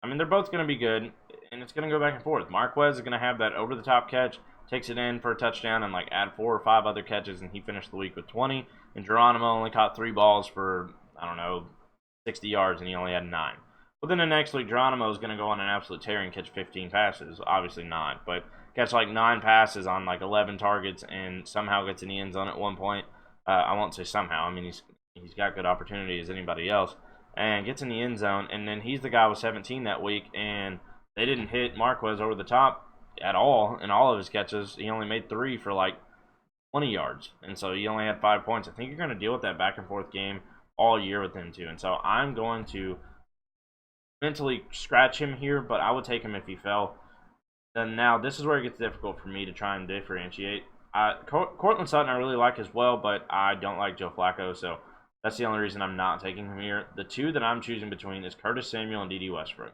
going to be good, and it's going to go back and forth. Marquez is going to have that over-the-top catch, takes it in for a touchdown, and add 4 or 5 other catches, and he finished the week with 20. And Geronimo only caught 3 balls for, 60 yards, and he only had 9. Well, then the next week, Geronimo is going to go on an absolute tear and catch 15 passes. Obviously not, but catch 9 passes on 11 targets and somehow gets in the end zone at one point. I won't say somehow. I mean, he's got good opportunity as anybody else. And gets in the end zone, and then he's the guy with 17 that week, and they didn't hit Marquez over the top at all in all of his catches. He only made 3 for 20 yards, and so he only had 5 points. I think you're going to deal with that back and forth game all year with him too, and so I'm going to mentally scratch him here, but I would take him if he fell. Then now this is where it gets difficult for me to try and differentiate. Courtland Sutton I really like as well, but I don't like Joe Flacco, so that's the only reason I'm not taking him here. The 2 that I'm choosing between is Curtis Samuel and D.D. Westbrook.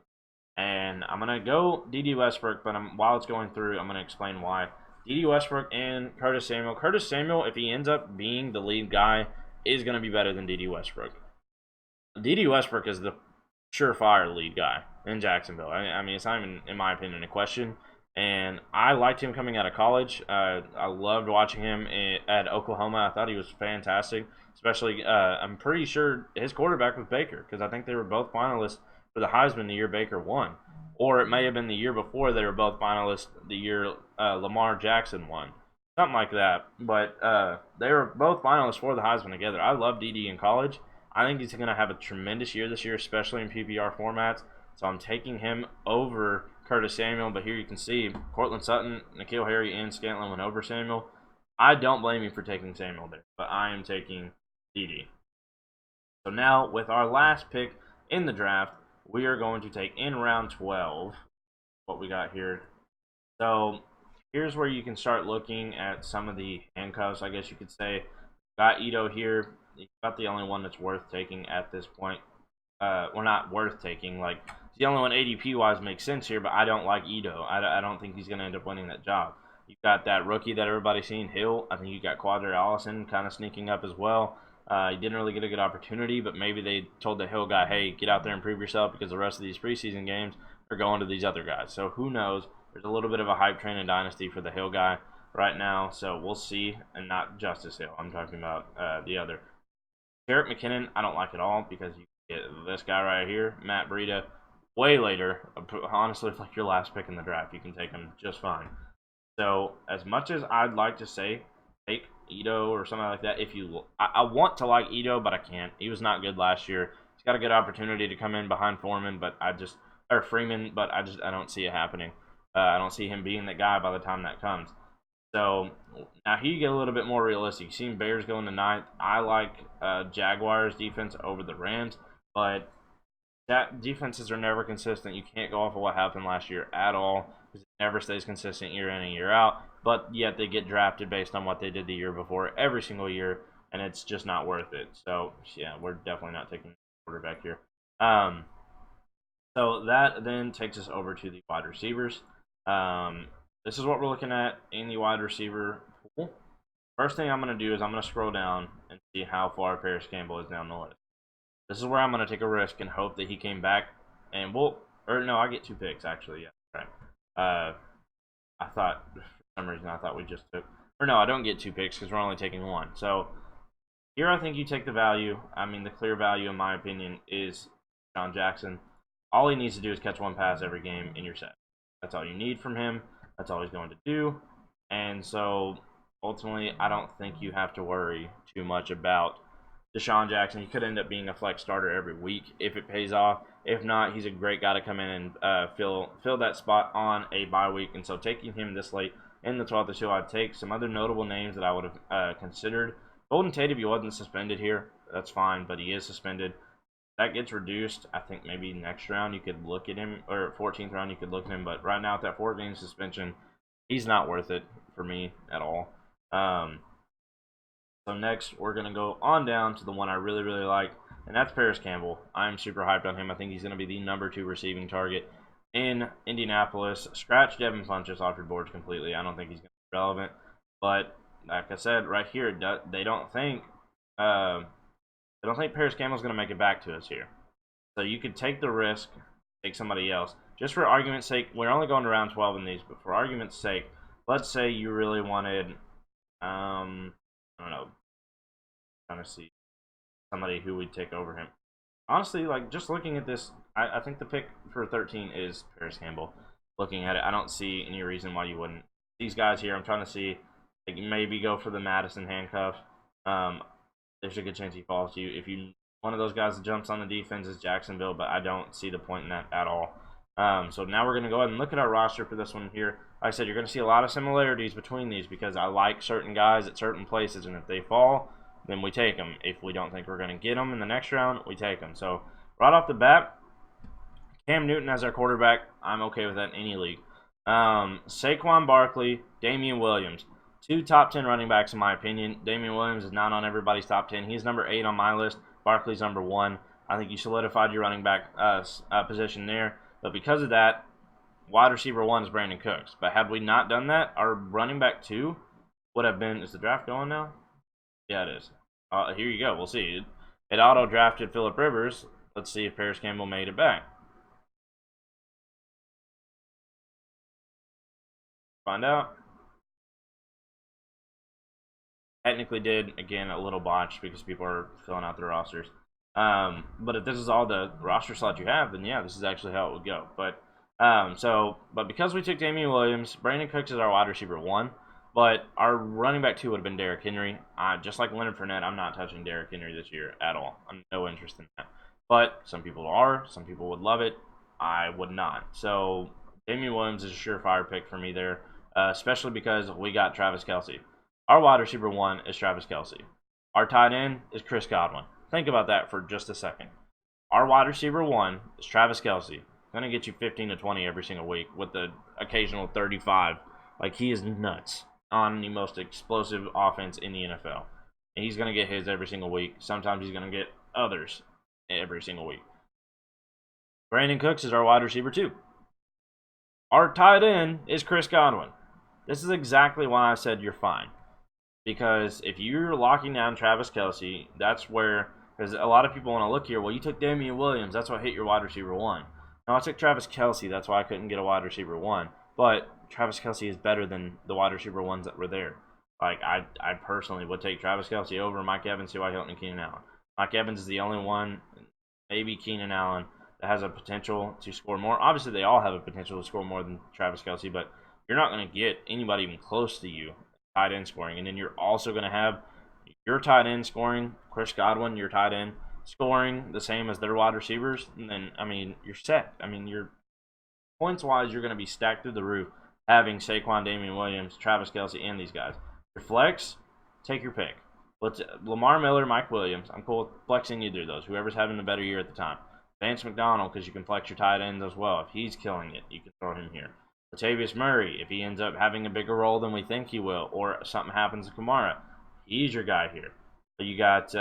And I'm going to go D.D. Westbrook, but while it's going through, I'm going to explain why. D.D. Westbrook and Curtis Samuel. Curtis Samuel, if he ends up being the lead guy, is going to be better than D.D. Westbrook. D.D. Westbrook is the surefire lead guy in Jacksonville. I mean, it's not even, in my opinion, a question. And I liked him coming out of college. I loved watching him at Oklahoma. I thought he was fantastic. Especially, I'm pretty sure his quarterback was Baker, because I think they were both finalists for the Heisman the year Baker won. Or it may have been the year before they were both finalists the year Lamar Jackson won. Something like that. But they were both finalists for the Heisman together. I love D.D. in college. I think he's going to have a tremendous year this year, especially in PPR formats. So I'm taking him over Curtis Samuel. But here you can see Courtland Sutton, N'Keal Harry, and Scantling went over Samuel. I don't blame you for taking Samuel there, but I am taking DD. So now, with our last pick in the draft, we are going to take in round 12 what we got here. So here's where you can start looking at some of the handcuffs, I guess you could say. Got Ito here. He's about the only one that's worth taking at this point. Well, not worth taking. Like, it's the only one ADP wise makes sense here, but I don't like Ito. I don't think he's going to end up winning that job. You've got that rookie that everybody's seen, Hill. I think you got Quadri Allison kind of sneaking up as well. He didn't really get a good opportunity, but maybe they told the Hill guy, hey, get out there and prove yourself because the rest of these preseason games are going to these other guys. So who knows? There's a little bit of a hype train in Dynasty for the Hill guy right now, so we'll see. And not Justice Hill. I'm talking about the other. Jarrett McKinnon, I don't like at all because you get this guy right here, Matt Breida, way later. Honestly, it's like your last pick in the draft. You can take him just fine. So as much as I'd like to say take Ito or something like that, if you, I want to like Ito, but I can't. He was not good last year. He's got a good opportunity to come in behind Foreman, but or Freeman, but I don't see it happening. I don't see him being that guy by the time that comes. So now he get a little bit more realistic. You've seen Bears going to ninth. I like Jaguars defense over the Rams, but that defenses are never consistent. You can't go off of what happened last year at all because it never stays consistent year in and year out. But yet they get drafted based on what they did the year before every single year, and it's just not worth it. So yeah, we're definitely not taking quarterback here. So that then takes us over to the wide receivers. This is what we're looking at in the wide receiver pool. First thing I'm going to do is I'm going to scroll down and see how far Paris Campbell is down the list. This is where I'm going to take a risk and hope that he came back. And I get 2 picks, actually. Yeah, right. I thought, for some reason, I thought we just took, I don't get 2 picks because we're only taking 1. So here I think you take the value. I mean, the clear value, in my opinion, is Sean Jackson. All he needs to do is catch 1 pass every game, and you're set. That's all you need from him. That's all he's going to do. And so, ultimately, I don't think you have to worry too much about Deshaun Jackson. He could end up being a flex starter every week if it pays off. If not, he's a great guy to come in and fill that spot on a bye week. And so, taking him this late in the 12th or 2, I'd take some other notable names that I would have considered. Golden Tate, if he wasn't suspended here, that's fine, but he is suspended. That gets reduced. I think maybe next round you could look at him, or 14th round you could look at him. But right now, with that 4-game suspension, he's not worth it for me at all. So next, we're going to go on down to the one I really, really like, and that's Paris Campbell. I'm super hyped on him. I think he's going to be the number 2 receiving target in Indianapolis. Scratch Devin Funchess off your boards completely. I don't think he's going to be relevant. But like I said, right here, they don't think Paris Campbell's going to make it back to us here. So you could take the risk, take somebody else. Just for argument's sake, we're only going to round 12 in these, but for argument's sake, let's say you really wanted, I don't know, trying to see somebody who would take over him. Honestly, like, just looking at this, I think the pick for 13 is Paris Campbell. Looking at it, I don't see any reason why you wouldn't. These guys here, I'm trying to see, like, maybe go for the Madison handcuff. There's a good chance he falls to you. If you one of those guys that jumps on the defense is Jacksonville, but I don't see the point in that at all. So now we're going to go ahead and look at our roster for this one here. Like I said, you're going to see a lot of similarities between these because I like certain guys at certain places, and if they fall, then we take them. If we don't think we're going to get them in the next round, we take them. So right off the bat, Cam Newton as our quarterback, I'm okay with that in any league. Saquon Barkley, Damian Williams. 2 top 10 running backs in my opinion. Damian Williams is not on everybody's top 10. He's number 8 on my list. Barkley's number 1. I think you solidified your running back position there. But because of that, wide receiver 1 is Brandon Cooks. But had we not done that, our running back 2 would have been, is the draft going now? Yeah, it is. Here you go. We'll see. It auto-drafted Phillip Rivers. Let's see if Paris Campbell made it back. Find out. Technically did, again, a little botch because people are filling out their rosters. But if this is all the roster slot you have, then yeah, this is actually how it would go. But because we took Damian Williams, Brandon Cooks is our wide receiver 1, but our running back 2 would have been Derrick Henry. Just like Leonard Fournette, I'm not touching Derrick Henry this year at all. I'm no interest in that. But some people are, some people would love it. I would not. So Damian Williams is a surefire pick for me there, especially because we got Travis Kelce. Our wide receiver 1 is Travis Kelce. Our tight end is Chris Godwin. Think about that for just a second. Our wide receiver 1 is Travis Kelce. Going to get you 15 to 20 every single week with the occasional 35. Like, he is nuts on the most explosive offense in the NFL. And he's going to get his every single week. Sometimes he's going to get others every single week. Brandon Cooks is our wide receiver 2. Our tight end is Chris Godwin. This is exactly why I said you're fine. Because if you're locking down Travis Kelce, that's where, because a lot of people want to look here, well, you took Damian Williams, that's what hit your wide receiver 1. No, I took Travis Kelce, that's why I couldn't get a wide receiver 1. But Travis Kelce is better than the wide receiver 1s that were there. Like, I personally would take Travis Kelce over Mike Evans, T.Y. Hilton, and Keenan Allen. Mike Evans is the only one, maybe Keenan Allen, that has a potential to score more. Obviously, they all have a potential to score more than Travis Kelce, but you're not going to get anybody even close to you tight end scoring. And then you're also going to have your tight end scoring, Chris Godwin, your tight end scoring the same as their wide receivers. And then, I mean, you're set. I mean, you're points-wise, you're going to be stacked through the roof having Saquon, Damian Williams, Travis Kelce, and these guys. Your flex, take your pick. Lamar Miller, Mike Williams. I'm cool with flexing either of those. Whoever's having a better year at the time. Vance McDonald, because you can flex your tight end as well. If he's killing it, you can throw him here. Latavius Murray, if he ends up having a bigger role than we think he will, or something happens to Kamara, he's your guy here. So you got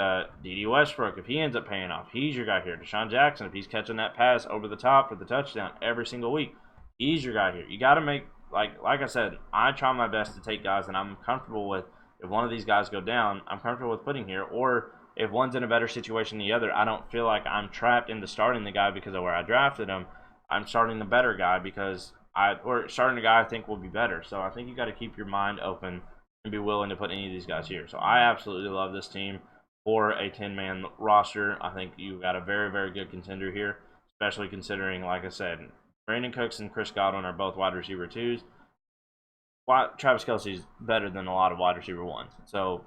D.D. Westbrook, if he ends up paying off, he's your guy here. Deshaun Jackson, if he's catching that pass over the top for the touchdown every single week, he's your guy here. You got to make, like I said, I try my best to take guys that I'm comfortable with. If one of these guys go down, I'm comfortable with putting here. Or if one's in a better situation than the other, I don't feel like I'm trapped into starting the guy because of where I drafted him. I'm starting the better guy because or starting a guy I think will be better. So I think you got to keep your mind open and be willing to put any of these guys here. So I absolutely love this team for a 10-man roster. I think you got a very, very good contender here, especially considering, like I said, Brandon Cooks and Chris Godwin are both wide receiver 2s. Travis Kelce is better than a lot of wide receiver 1s. So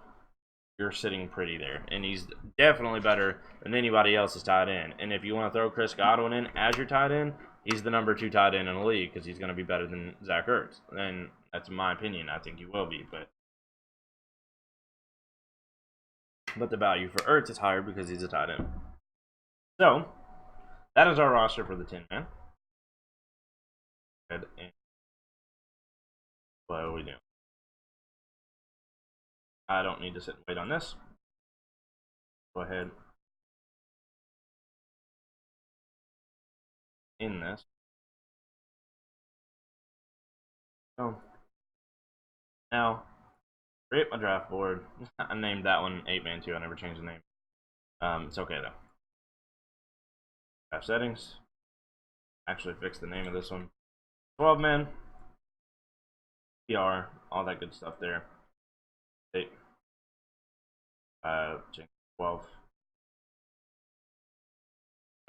you're sitting pretty there. And he's definitely better than anybody else's tight end. And if you want to throw Chris Godwin in as your tight end, he's the number 2 tight end in the league because he's going to be better than Zach Ertz. And that's my opinion. I think he will be. But the value for Ertz is higher because he's a tight end. So, that is our roster for the 10-man. What do we do? I don't need to sit and wait on this. Go ahead. In this. So, now, create my draft board. I named that one 8-man too. I never changed the name. It's okay though. Draft settings. Actually fix the name of this one. 12-man. PR. All that good stuff there. 8. Change 12.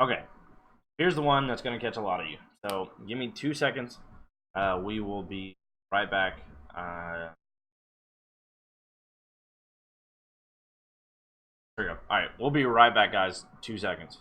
Okay. Here's the one that's going to catch a lot of you. So give me 2 seconds. We will be right back. Here we go. All right. We'll be right back, guys. 2 seconds.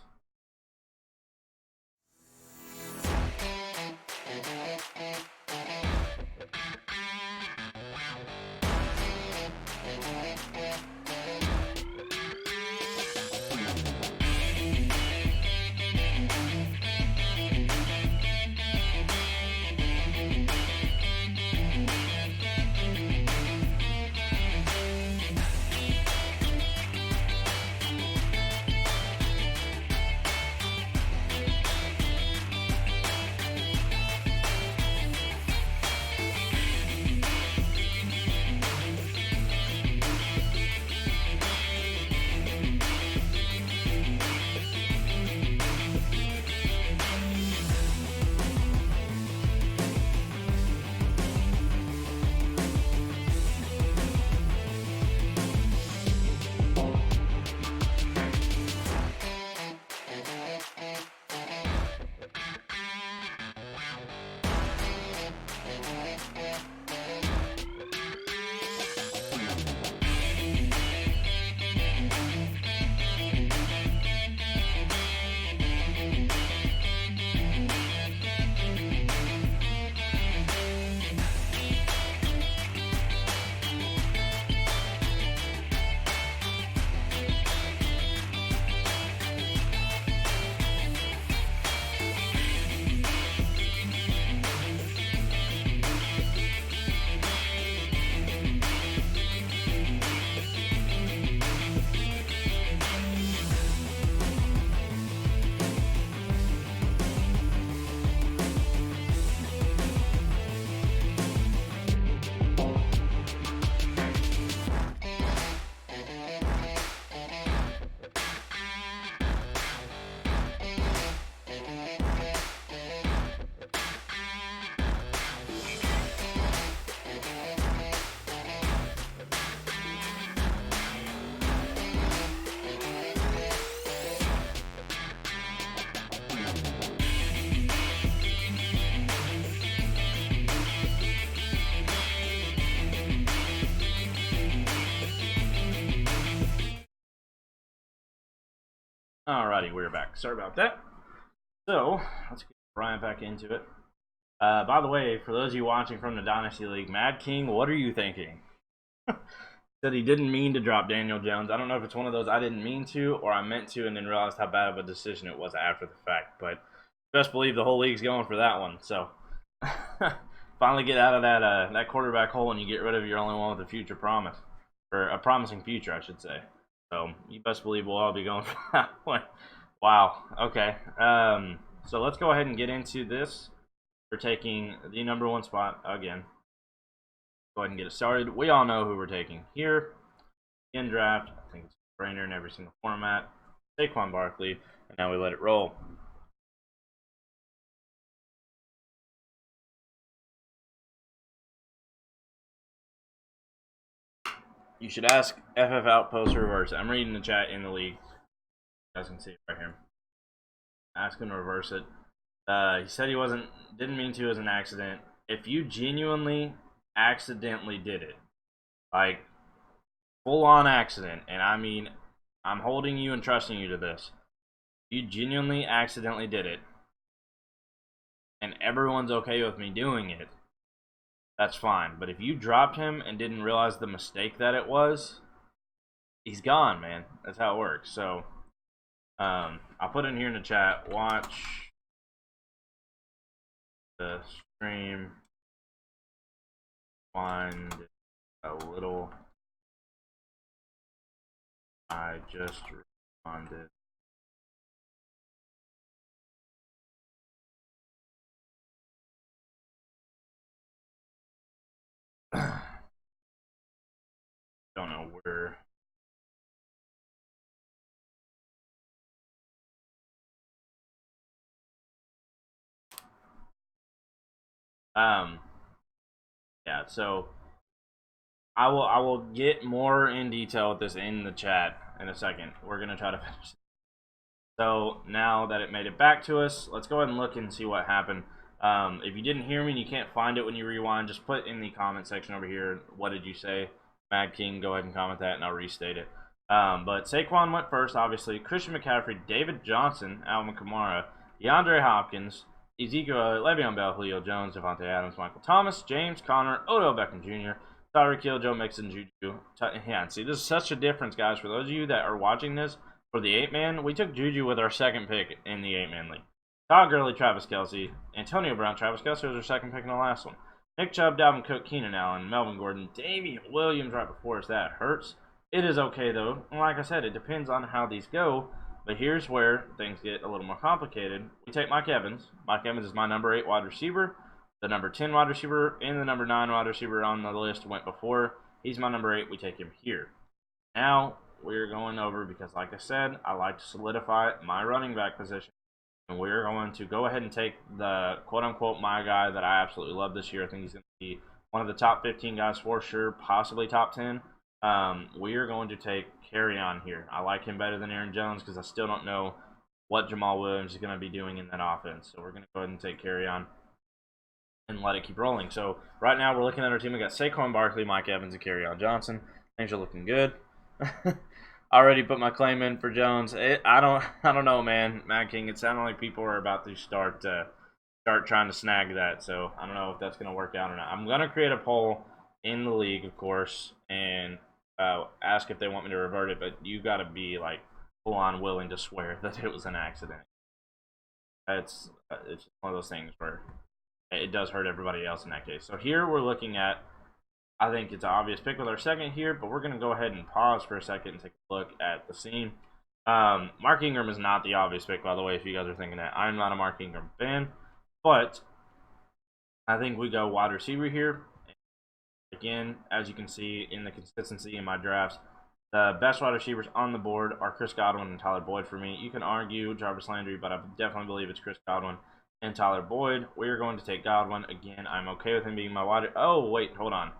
Alrighty, we're back. Sorry about that. So, let's get Brian back into it. By the way, for those of you watching from the Dynasty League, Mad King, what are you thinking? Said he didn't mean to drop Daniel Jones. I don't know if it's one of those I didn't mean to or I meant to and then realized how bad of a decision it was after the fact. But best believe the whole league's going for that one. So, finally get out of that quarterback hole and you get rid of your only one with a future promise. Or a promising future, I should say. So, you best believe we'll all be going for that one. Wow. Okay. So let's go ahead and get into this. We're taking the number one spot again. Go ahead and get it started. We all know who we're taking here in draft. I think it's a brainer in every single format. Saquon Barkley, and now we let it roll. You should ask FF Outpost to reverse it. I'm reading the chat in the league. You guys can see it right here. Ask him to reverse it. He said he didn't mean to as an accident. If you genuinely accidentally did it, like full on accident, and I mean, I'm holding you and trusting you to this. If you genuinely accidentally did it, and everyone's okay with me doing it, that's fine. But if you dropped him and didn't realize the mistake that it was, he's gone, man. That's how it works. So, I'll put in here in the chat, watch the stream, find a little. I just responded. Don't know where. Yeah, so I will get more in detail with this in the chat in a second. We're gonna try to finish. So now that it made it back to us, let's go ahead and look and see what happened. If you didn't hear me and you can't find it when you rewind, just put in the comment section over here, what did you say? Mad King, go ahead and comment that and I'll restate it. But Saquon went first, obviously. Christian McCaffrey, David Johnson, Alvin Kamara, DeAndre Hopkins, Ezekiel, Le'Veon Bell, Julio Jones, Devontae Adams, Michael Thomas, James Conner, Odell Beckham Jr., Tyreek Hill, Joe Mixon, Juju. Yeah, see, this is such a difference, guys. For those of you that are watching this, for the 8-man, we took Juju with our second pick in the 8-man league. Todd Gurley, Travis Kelce, Antonio Brown, Travis Kelce was our second pick in the last one. Nick Chubb, Dalvin Cook, Keenan Allen, Melvin Gordon, Damian Williams right before us. That hurts. It is okay, though. And like I said, it depends on how these go. But here's where things get a little more complicated. We take Mike Evans. Mike Evans is my number 8 wide receiver. The number 10 wide receiver and the number 9 wide receiver on the list went before. He's my number 8. We take him here. Now, we're going over, because like I said, I like to solidify my running back position. And we're going to go ahead and take the quote-unquote my guy that I absolutely love this year. I think he's going to be one of the top 15 guys for sure, possibly top 10. We are going to take Kerryon here. I like him better than Aaron Jones because I still don't know what Jamal Williams is going to be doing in that offense. So we're going to go ahead and take Kerryon and let it keep rolling. So right now we're looking at our team. We got Saquon Barkley, Mike Evans, and Kerryon Johnson. Things are looking good. I already put my claim in for Jones. I don't know, man. Mad King, it sounded like people are about to start trying to snag that. So I don't know if that's going to work out or not. I'm going to create a poll in the league, of course, and ask if they want me to revert it. But you got to be like full on willing to swear that it was an accident. It's one of those things where it does hurt everybody else in that case. So here we're looking at, I think it's an obvious pick with our second here, but we're going to go ahead and pause for a second and take a look at the scene. Mark Ingram is not the obvious pick, by the way, if you guys are thinking that. I'm not a Mark Ingram fan, but I think we go wide receiver here. Again, as you can see in the consistency in my drafts, the best wide receivers on the board are Chris Godwin and Tyler Boyd for me. You can argue Jarvis Landry, but I definitely believe it's Chris Godwin and Tyler Boyd. We're going to take Godwin. Again, I'm okay with him being my wide. Oh, wait, hold on.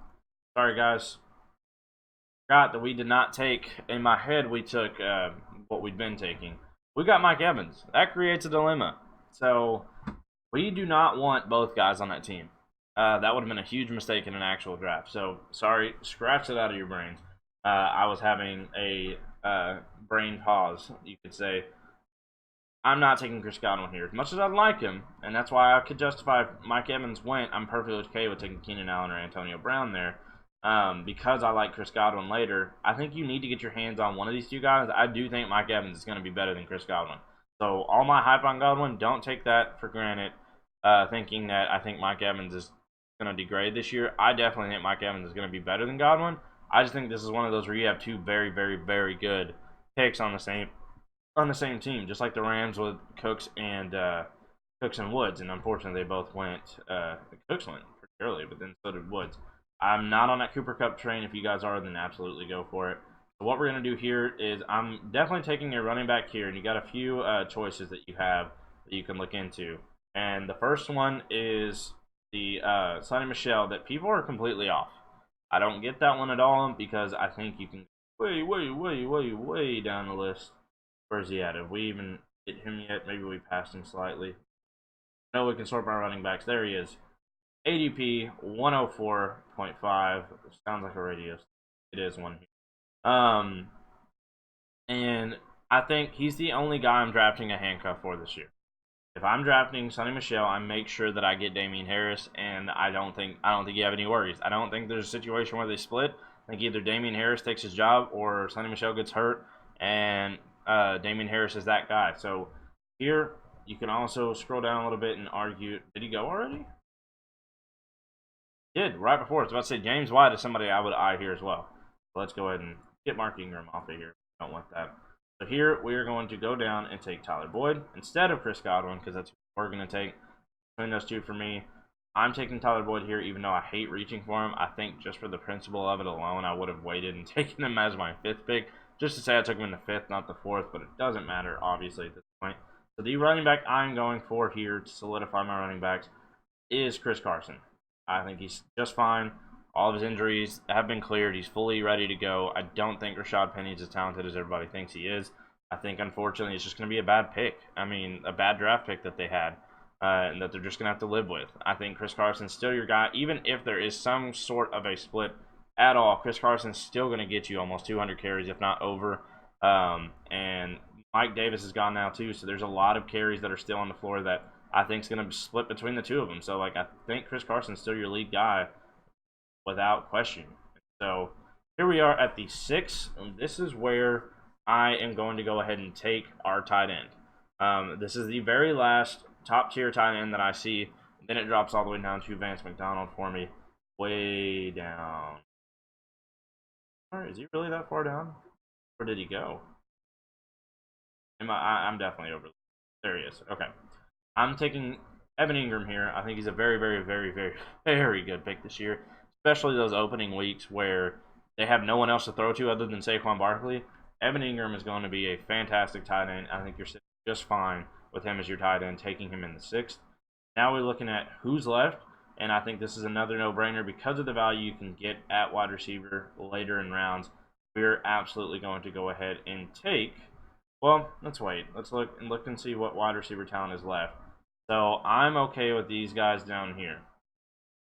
Sorry, guys. Forgot that we did not take, in my head, we took what we'd been taking. We got Mike Evans. That creates a dilemma. So, we do not want both guys on that team. That would have been a huge mistake in an actual draft. So, sorry, scratch it out of your brains. I was having a brain pause, you could say. I'm not taking Chris Godwin here. As much as I like him, and that's why I could justify if Mike Evans went, I'm perfectly okay with taking Keenan Allen or Antonio Brown there. Because I like Chris Godwin later, I think you need to get your hands on one of these two guys. I do think Mike Evans is going to be better than Chris Godwin. So all my hype on Godwin, don't take that for granted, thinking that I think Mike Evans is going to degrade this year. I definitely think Mike Evans is going to be better than Godwin. I just think this is one of those where you have two very, very, very good picks on the same team, just like the Rams with Cooks and Woods, and unfortunately they both went. Cooks went pretty early, but then so did Woods. I'm not on that Cooper Cup train. If you guys are, then absolutely go for it. So what we're gonna do here is I'm definitely taking a running back here, and you got a few choices that you have that you can look into. And the first one is the Sonny Michel that people are completely off. I don't get that one at all because I think you can way down the list. Where's he at? Have we even hit him yet? Maybe we passed him slightly. No, we can sort by running backs. There he is. ADP 104.5. Sounds like a radio. It is one here. And I think he's the only guy I'm drafting a handcuff for this year. If I'm drafting Sonny Michel, I make sure that I get Damian Harris, and I don't think you have any worries. I don't think there's a situation where they split. I think either Damian Harris takes his job or Sonny Michel gets hurt, and Damian Harris is that guy. So here you can also scroll down a little bit and argue. Did he go already? He did right before. I was about to say James White is somebody I would eye here as well. So let's go ahead and get Mark Ingram off of here. Don't want that. So here we are going to go down and take Tyler Boyd instead of Chris Godwin because that's what we're going to take between those two for me. I'm taking Tyler Boyd here even though I hate reaching for him. I think just for the principle of it alone, I would have waited and taken him as my 5th pick just to say I took him in the 5th, not the 4th, but it doesn't matter obviously at this point. So the running back I'm going for here to solidify my running backs is Chris Carson. I think he's just fine. All of his injuries have been cleared. He's fully ready to go. I don't think Rashad Penny is as talented as everybody thinks he is. I think, unfortunately, it's just going to be a bad pick. I mean, a bad draft pick that they had and that they're just going to have to live with. I think Chris Carson's still your guy. Even if there is some sort of a split at all, Chris Carson's still going to get you almost 200 carries, if not over. And Mike Davis is gone now, too, so there's a lot of carries that are still on the floor that I think is going to split between the two of them. So, like, I think Chris Carson's still your lead guy without question. So here we are at the 6th, and this is where I am going to go ahead and take our tight end. This is the very last top tier tight end that I see. Then it drops all the way down to Vance McDonald for me, way down. Is he really that far down? Where did he go? I'm definitely over. There he is. Okay. I'm taking Evan Ingram here. I think he's a very, very, very, very, very good pick this year, especially those opening weeks where they have no one else to throw to other than Saquon Barkley. Evan Ingram is going to be a fantastic tight end. I think you're sitting just fine with him as your tight end, taking him in the 6th. Now we're looking at who's left, and I think this is another no-brainer because of the value you can get at wide receiver later in rounds. We're absolutely going to go ahead and take. Well, let's wait. Let's look and see what wide receiver talent is left. So I'm okay with these guys down here.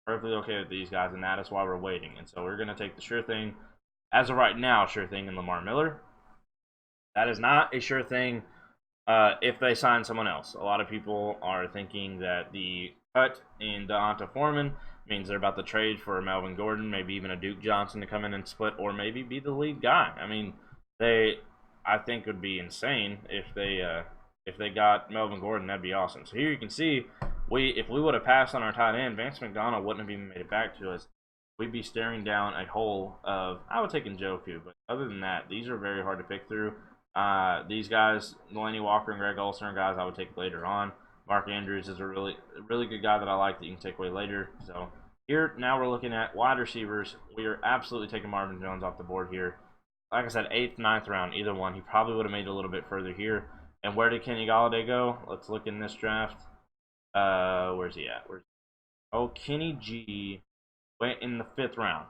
Perfectly okay with these guys, and that is why we're waiting. And so we're going to take the sure thing, as of right now, sure thing in Lamar Miller. That is not a sure thing if they sign someone else. A lot of people are thinking that the cut in Deonta Foreman means they're about to trade for Melvin Gordon, maybe even a Duke Johnson to come in and split, or maybe be the lead guy. I mean, I think would be insane if they got Melvin Gordon. That'd be awesome. So here you can see, if we would have passed on our tight end, Vance McDonald wouldn't have even made it back to us. We'd be staring down a hole of, I would take Njoku, but other than that, these are very hard to pick through. These guys, Delaney Walker and Greg Olsen, are guys I would take later on. Mark Andrews is a really good guy that I like that you can take away later. So here, now we're looking at wide receivers. We are absolutely taking Marvin Jones off the board here. Like I said, 8th, 9th round, either one. He probably would have made it a little bit further here. And where did Kenny Golladay go? Let's look in this draft. Where's he at? Kenny G went in the 5th round.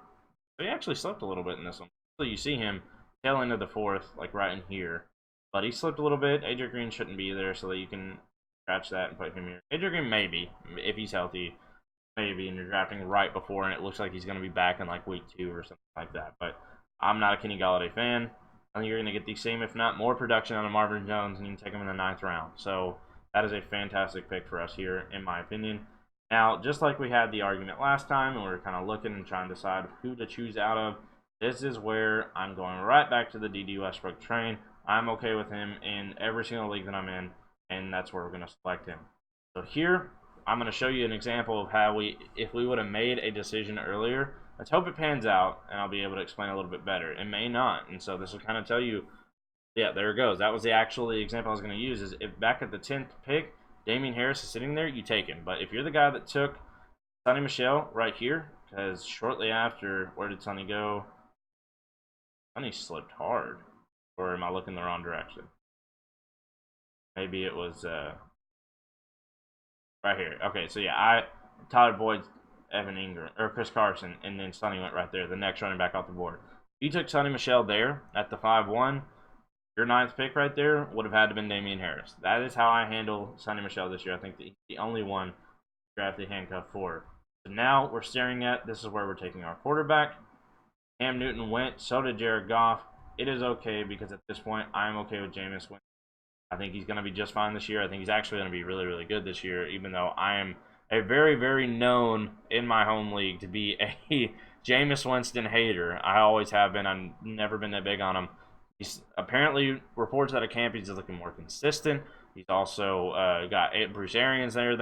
So he actually slipped a little bit in this one. So you see him tail end of the 4th, like right in here. But he slipped a little bit. AJ Green shouldn't be there, so that you can scratch that and put him here. AJ Green maybe, if he's healthy, maybe, and you're drafting right before, and it looks like he's going to be back in like week 2 or something like that. But I'm not a Kenny Golladay fan. I think you're going to get the same, if not more, production out of Marvin Jones, and you can take him in the 9th round. So that is a fantastic pick for us here, in my opinion. Now, just like we had the argument last time, and we were kind of looking and trying to decide who to choose out of, this is where I'm going right back to the D.D. Westbrook train. I'm okay with him in every single league that I'm in, and that's where we're going to select him. So here, I'm going to show you an example of how if we would have made a decision earlier. Let's hope it pans out, and I'll be able to explain a little bit better. It may not, and so this will kind of tell you, yeah, there it goes. That was the example I was going to use. Is if back at the 10th pick, Damian Harris is sitting there, you take him. But if you're the guy that took Sonny Michel right here, because shortly after, where did Sonny go? Sonny slipped hard. Or am I looking the wrong direction? Maybe it was right here. Okay, so yeah, Tyler Boyd, Evan Ingram, or Chris Carson, and then Sonny went right there, the next running back off the board. You took Sonny Michel there at the 5-1. Your 9th pick right there would have had to been Damian Harris. That is how I handle Sonny Michel this year. I think the only one drafted handcuff for. So now we're staring at, this is where we're taking our quarterback. Cam Newton went, so did Jared Goff. It is okay because at this point, I'm okay with Jameis Winston. I think he's going to be just fine this year. I think he's actually going to be really, really good this year, even though I am a very, very known in my home league to be a Jameis Winston hater. I always have been. I've never been that big on him. He's apparently, reports out of camp, he's looking more consistent. He's also got Bruce Arians there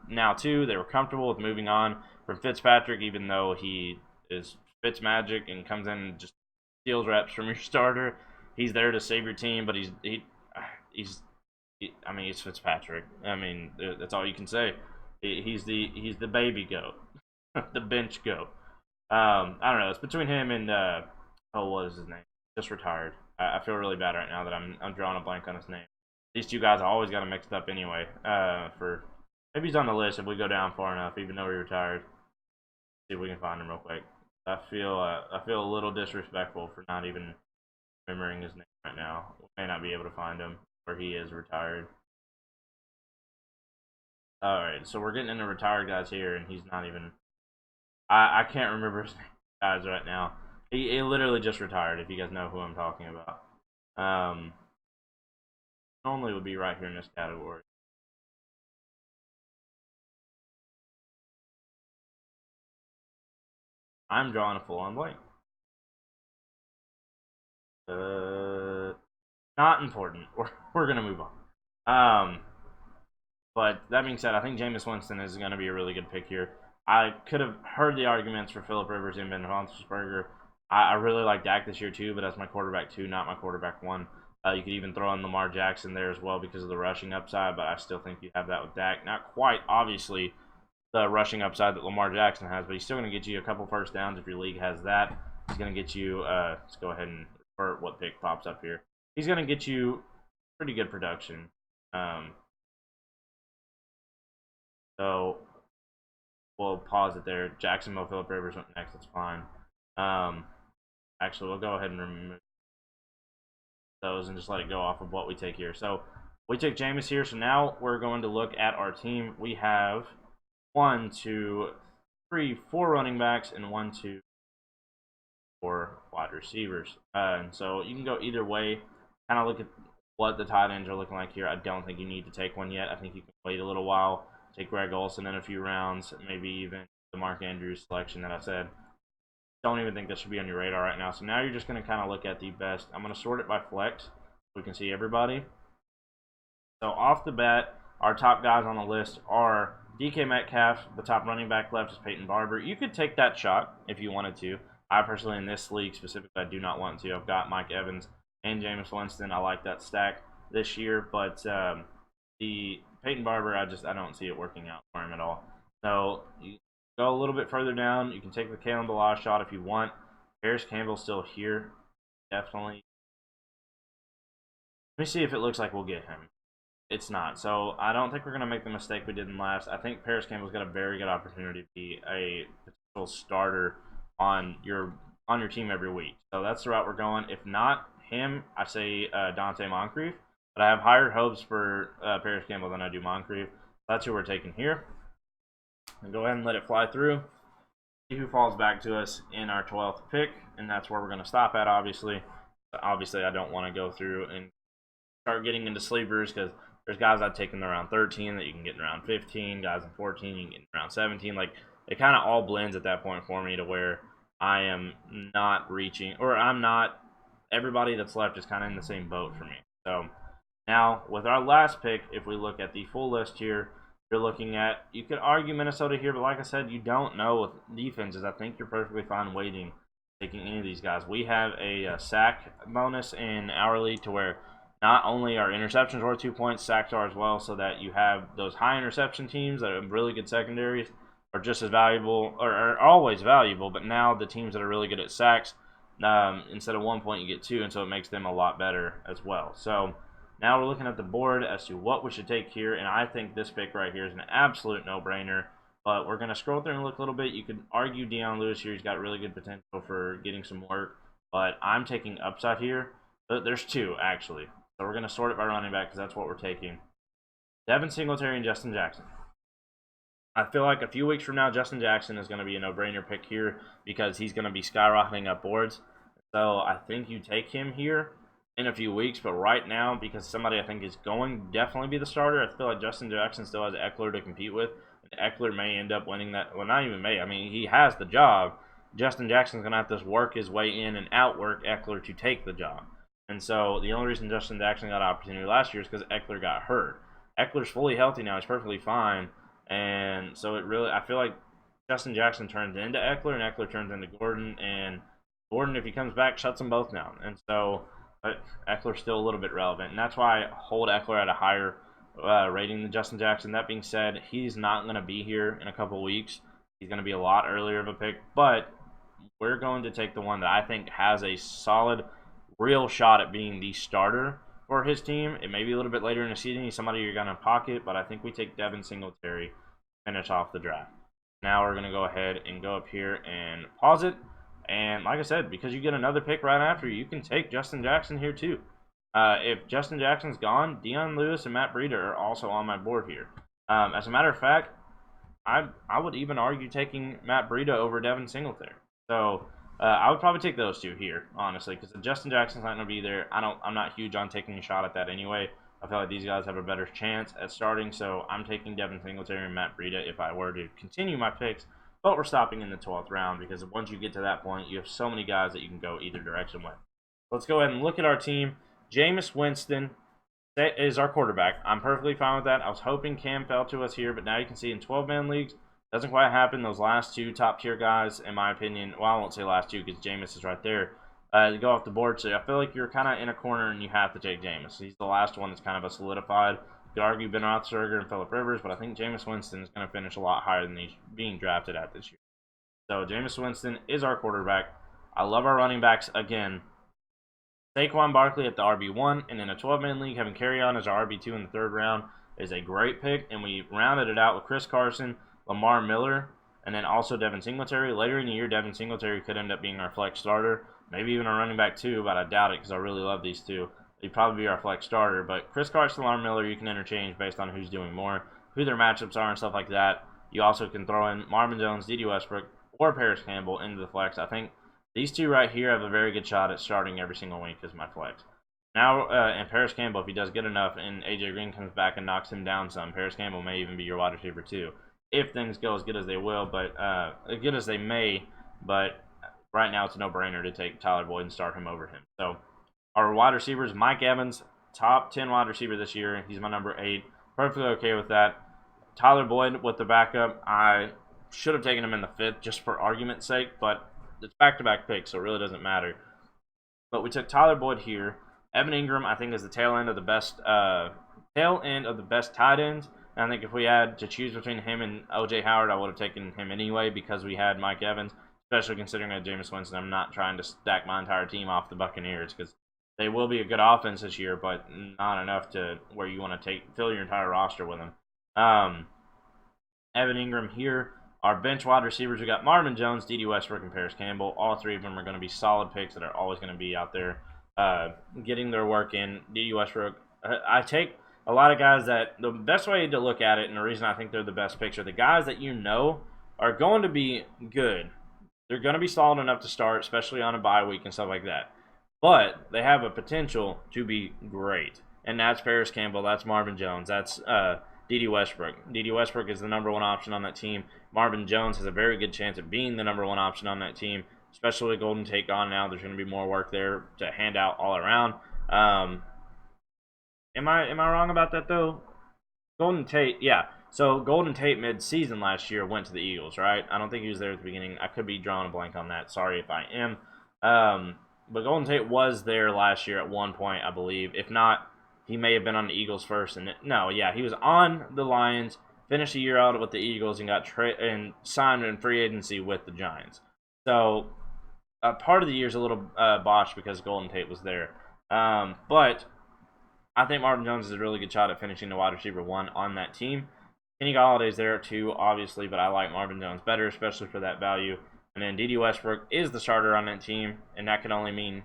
now too. They were comfortable with moving on from Fitzpatrick, even though he is Fitzmagic and comes in and just steals reps from your starter. He's there to save your team, but he's Fitzpatrick. I mean, that's all you can say. He's the baby goat, the bench goat. I don't know. It's between him and what is his name? Just retired. I feel really bad right now that I'm drawing a blank on his name. These two guys I always got them mixed up anyway. Maybe he's on the list if we go down far enough, even though he retired. See if we can find him real quick. I feel a little disrespectful for not even remembering his name right now. We may not be able to find him where he is retired. Alright, so we're getting into retired guys here, and he's not even... I can't remember his name, guys, right now. He literally just retired, if you guys know who I'm talking about. Normally would be right here in this category. I'm drawing a full-on blank. Not important. We're going to move on. But that being said, I think Jameis Winston is going to be a really good pick here. I could have heard the arguments for Phillip Rivers and Ben Roethlisberger. I really like Dak this year too, but as my quarterback 2, not my quarterback 1. You could even throw in Lamar Jackson there as well because of the rushing upside, but I still think you have that with Dak. Not quite, obviously, the rushing upside that Lamar Jackson has, but he's still going to get you a couple first downs if your league has that. He's going to get you, let's go ahead and revert what pick pops up here. He's going to get you pretty good production. So we'll pause it there. Jacksonville, Phillip Rivers went next. That's fine. Actually, we'll go ahead and remove those and just let it go off of what we take here. So we take Jameis here. So now we're going to look at our team. We have 1, 2, 3, 4 running backs and 1, 2, 4 wide receivers. And so you can go either way. Kind of look at what the tight ends are looking like here. I don't think you need to take one yet. I think you can wait a little while. Take Greg Olsen in a few rounds, maybe even the Mark Andrews selection that I said. Don't even think this should be on your radar right now. So now you're just going to kind of look at the best. I'm going to sort it by flex so we can see everybody. So off the bat, our top guys on the list are DK Metcalf. The top running back left is Peyton Barber. You could take that shot if you wanted to. I personally, in this league specifically, I do not want to. I've got Mike Evans and Jameis Winston. I like that stack this year, but the Peyton Barber, I don't see it working out for him at all. So you go a little bit further down. You can take the Kalen Balazs shot if you want. Paris Campbell's still here. Definitely. Let me see if it looks like we'll get him. It's not. So I don't think we're going to make the mistake we did in last. I think Paris Campbell's got a very good opportunity to be a potential starter on your team every week. So that's the route we're going. If not him, I say Dante Moncrief. But I have higher hopes for Paris Campbell than I do Moncrief. That's who we're taking here. And go ahead and let it fly through. See who falls back to us in our 12th pick. And that's where we're going to stop at, obviously. obviously I don't want to go through and start getting into sleepers because there's guys I've taken around 13 that you can get in around 15, guys in 14 you can get in around 17. Like it kind of all blends at that point for me to where I am not reaching, or I'm not. Everybody that's left is kind of in the same boat for me. So now with our last pick, if we look at the full list here, you're looking at, you could argue Minnesota here, but like I said, you don't know with defenses. I think you're perfectly fine waiting, taking any of these guys. We have a sack bonus in our league to where not only are interceptions worth 2 points, sacks are as well, so that you have those high interception teams that have really good secondaries are just as valuable, or are always valuable, but now the teams that are really good at sacks, instead of 1 point, you get 2, and so it makes them a lot better as well. So now we're looking at the board as to what we should take here, and I think this pick right here is an absolute no-brainer. But we're going to scroll through and look a little bit. You could argue Deion Lewis here. He's got really good potential for getting some work, but I'm taking upside here. There's 2, actually. So we're going to sort it by running back because that's what we're taking. Devin Singletary and Justin Jackson. I feel like a few weeks from now, Justin Jackson is going to be a no-brainer pick here because he's going to be skyrocketing up boards. So I think you take him here in a few weeks, but right now, because somebody I think is going to definitely be the starter, I feel like Justin Jackson still has Eckler to compete with, and Eckler may end up winning that. Well, not even may. I mean, he has the job. Justin Jackson's going to have to work his way in and outwork Eckler to take the job. And so the only reason Justin Jackson got an opportunity last year is because Eckler got hurt. Eckler's fully healthy now. He's perfectly fine. And so it really, I feel like Justin Jackson turns into Eckler, and Eckler turns into Gordon. And Gordon, if he comes back, shuts them both down. And so Eckler's still a little bit relevant, and that's why I hold Eckler at a higher rating than Justin Jackson. That being said, he's not going to be here in a couple weeks. He's going to be a lot earlier of a pick, but we're going to take the one that I think has a solid, real shot at being the starter for his team. It may be a little bit later in the season. He's somebody you're going to pocket, but I think we take Devin Singletary to finish off the draft. Now we're going to go ahead and go up here and pause it. And like I said, because you get another pick right after, you can take Justin Jackson here too. If Justin Jackson's gone, Deion Lewis and Matt Breida are also on my board here. As a matter of fact, I would even argue taking Matt Breida over Devin Singletary. So I would probably take those 2 here, honestly, because if Justin Jackson's not going to be there, I'm not huge on taking a shot at that anyway. I feel like these guys have a better chance at starting, so I'm taking Devin Singletary and Matt Breida if I were to continue my picks. But we're stopping in the 12th round because once you get to that point, you have so many guys that you can go either direction with. Let's go ahead and look at our team. Jameis Winston is our quarterback. I'm perfectly fine with that. I was hoping Cam fell to us here, but now you can see in 12-man leagues, doesn't quite happen. Those last 2 top-tier guys, in my opinion, well, I won't say last 2 because Jameis is right there, go off the board. So I feel like you're kind of in a corner and you have to take Jameis. He's the last one that's kind of a solidified. You could argue Ben Roethlisberger and Phillip Rivers, but I think Jameis Winston is going to finish a lot higher than he's being drafted at this year. So Jameis Winston is our quarterback. I love our running backs again. Saquon Barkley at the RB1, and in a 12-man league, having Kerryon as our RB2 in the 3rd round is a great pick, and we rounded it out with Chris Carson, Lamar Miller, and then also Devin Singletary. Later in the year, Devin Singletary could end up being our flex starter, maybe even our running back too, but I doubt it because I really love these 2. He'd probably be our flex starter, but Chris Carson, Lamar Miller, you can interchange based on who's doing more, who their matchups are, and stuff like that. You also can throw in Marvin Jones, D.D. Westbrook, or Paris Campbell into the flex. I think these 2 right here have a very good shot at starting every single week as my flex. Now, and Paris Campbell, if he does get enough and A.J. Green comes back and knocks him down some, Paris Campbell may even be your wide receiver too. If things go as good as they will, but as good as they may, but right now it's a no-brainer to take Tyler Boyd and start him over him. So our wide receivers, Mike Evans, top 10 wide receiver this year. He's my number 8. Perfectly okay with that. Tyler Boyd with the backup. I should have taken him in the 5th just for argument's sake, but it's back-to-back picks, so it really doesn't matter. But we took Tyler Boyd here. Evan Ingram, I think, is the tail end of the best tight ends. And I think if we had to choose between him and O.J. Howard, I would have taken him anyway because we had Mike Evans, especially considering I had Jameis Winston. I'm not trying to stack my entire team off the Buccaneers because they will be a good offense this year, but not enough to where you want to fill your entire roster with them. Evan Ingram here. Our bench wide receivers, we got Marvin Jones, D.D. Westbrook, and Paris Campbell. All 3 of them are going to be solid picks that are always going to be out there getting their work in. D.D. Westbrook, I take a lot of guys that the best way to look at it, and the reason I think they're the best picks, are the guys that you know are going to be good. They're going to be solid enough to start, especially on a bye week and stuff like that. but they have a potential to be great. And that's Paris Campbell, that's Marvin Jones, that's D.D. Westbrook. D.D. Westbrook is the number one option on that team. Marvin Jones has a very good chance of being the number one option on that team, especially with Golden Tate gone now. There's going to be more work there to hand out all around. Am I wrong about that though? Golden Tate, yeah. So Golden Tate mid-season last year went to the Eagles, right? I don't think he was there at the beginning. I could be drawing a blank on that. Sorry if I am. But Golden Tate was there last year at one point, I believe. If not, he may have been on the Eagles first. And no, yeah, he was on the Lions, finished the year out with the Eagles, and got and signed in free agency with the Giants. So part of the year's a little botched because Golden Tate was there. But I think Marvin Jones is a really good shot at finishing the wide receiver one on that team. Kenny Galladay's there too, obviously, but I like Marvin Jones better, especially for that value. And then D.D. Westbrook is the starter on that team, and that can only mean,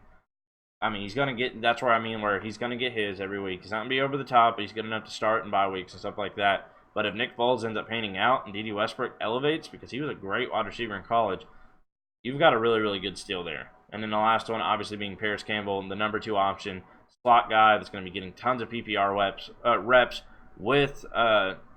he's going to get, that's where I mean where he's going to get his every week. He's not going to be over the top, but he's good enough to start in bye weeks and stuff like that. But if Nick Foles ends up panning out and D.D. Westbrook elevates, because he was a great wide receiver in college, you've got a really, really good steal there. And then the last one, obviously, being Paris Campbell, the number two option, slot guy that's going to be getting tons of PPR reps with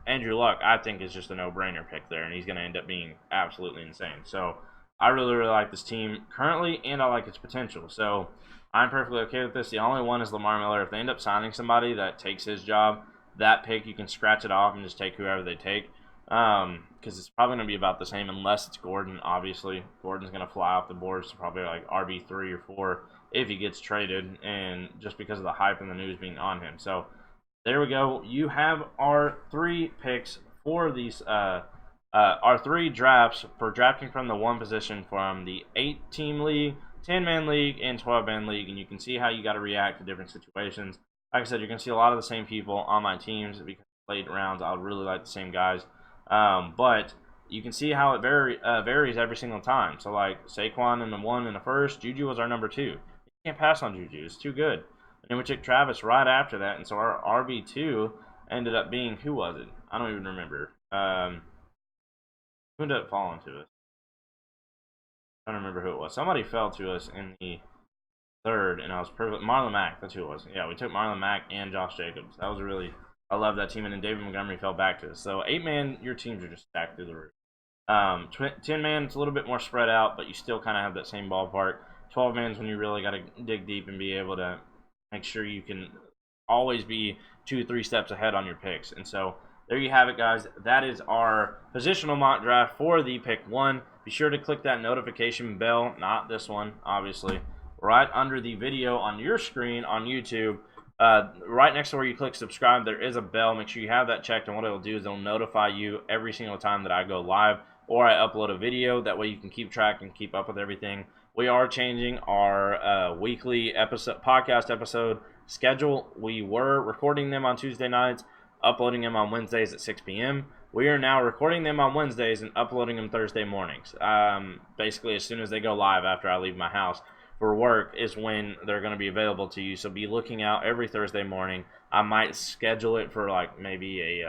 Andrew Luck, I think is just a no-brainer pick there, and he's going to end up being absolutely insane. So I really, really like this team currently, and I like its potential. So I'm perfectly okay with this. The only one is Lamar Miller. If they end up signing somebody that takes his job, that pick, you can scratch it off and just take whoever they take. Because it's probably going to be about the same unless it's Gordon, obviously. Gordon's going to fly off the board, so probably like RB3 or 4 if he gets traded, and just because of the hype and the news being on him. So there we go. You have our 3 picks for these, our 3 drafts for drafting from the one position from the 8-team league, 10-man league, and 12-man league, and you can see how you got to react to different situations. Like I said, you're going to see a lot of the same people on my teams because late rounds, I really like the same guys. But you can see how it varies every single time. So like Saquon in the 1 in the first, Juju was our number 2. You can't pass on Juju; it's too good. And then we took Travis right after that, and so our RB2 ended up being, who was it? I don't even remember. Who ended up falling to us? I don't remember who it was. Somebody fell to us in the 3rd, and I was perfect. Marlon Mack, that's who it was. Yeah, we took Marlon Mack and Josh Jacobs. That was really, I love that team. And then David Montgomery fell back to us. So 8-man, your teams are just stacked through the roof. 10-man, it's a little bit more spread out, but you still kind of have that same ballpark. 12-man's when you really got to dig deep and be able to make sure you can always be 2-3 steps ahead on your picks. And so there you have it, guys. That is our positional mock draft for the pick 1. Be sure to click that notification bell, not this one, obviously, right under the video on your screen on YouTube. Right next to where you click subscribe, there is a bell. Make sure you have that checked, and what it'll do is it'll notify you every single time that I go live or I upload a video. That way you can keep track and keep up with everything. We are changing our weekly podcast episode schedule. We were recording them on Tuesday nights, uploading them on Wednesdays at 6 p.m. We are now recording them on Wednesdays and uploading them Thursday mornings. Basically, as soon as they go live after I leave my house for work is when they're going to be available to you. So be looking out every Thursday morning. I might schedule it for like maybe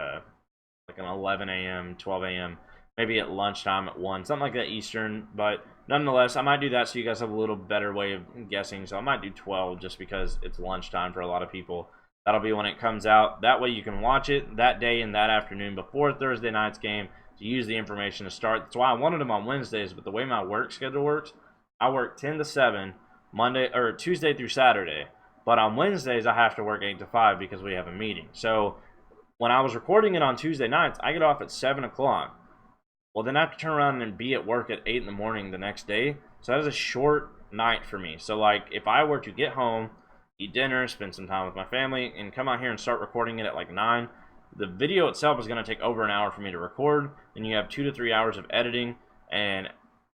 like an 11 a.m., 12 a.m., maybe at lunchtime at 1, something like that Eastern. But nonetheless, I might do that so you guys have a little better way of guessing. So I might do 12 just because it's lunchtime for a lot of people. That'll be when it comes out. That way you can watch it that day and that afternoon before Thursday night's game to use the information to start. That's why I wanted them on Wednesdays, but the way my work schedule works, I work 10 to 7 Monday or Tuesday through Saturday. But on Wednesdays, I have to work 8 to 5 because we have a meeting. So when I was recording it on Tuesday nights, I get off at 7 o'clock. Well, then I have to turn around and be at work at 8 in the morning the next day. So that is a short night for me. So, like, if I were to get home, eat dinner, spend some time with my family, and come out here and start recording it at like 9, the video itself is going to take over an hour for me to record. Then you have 2 to 3 hours of editing and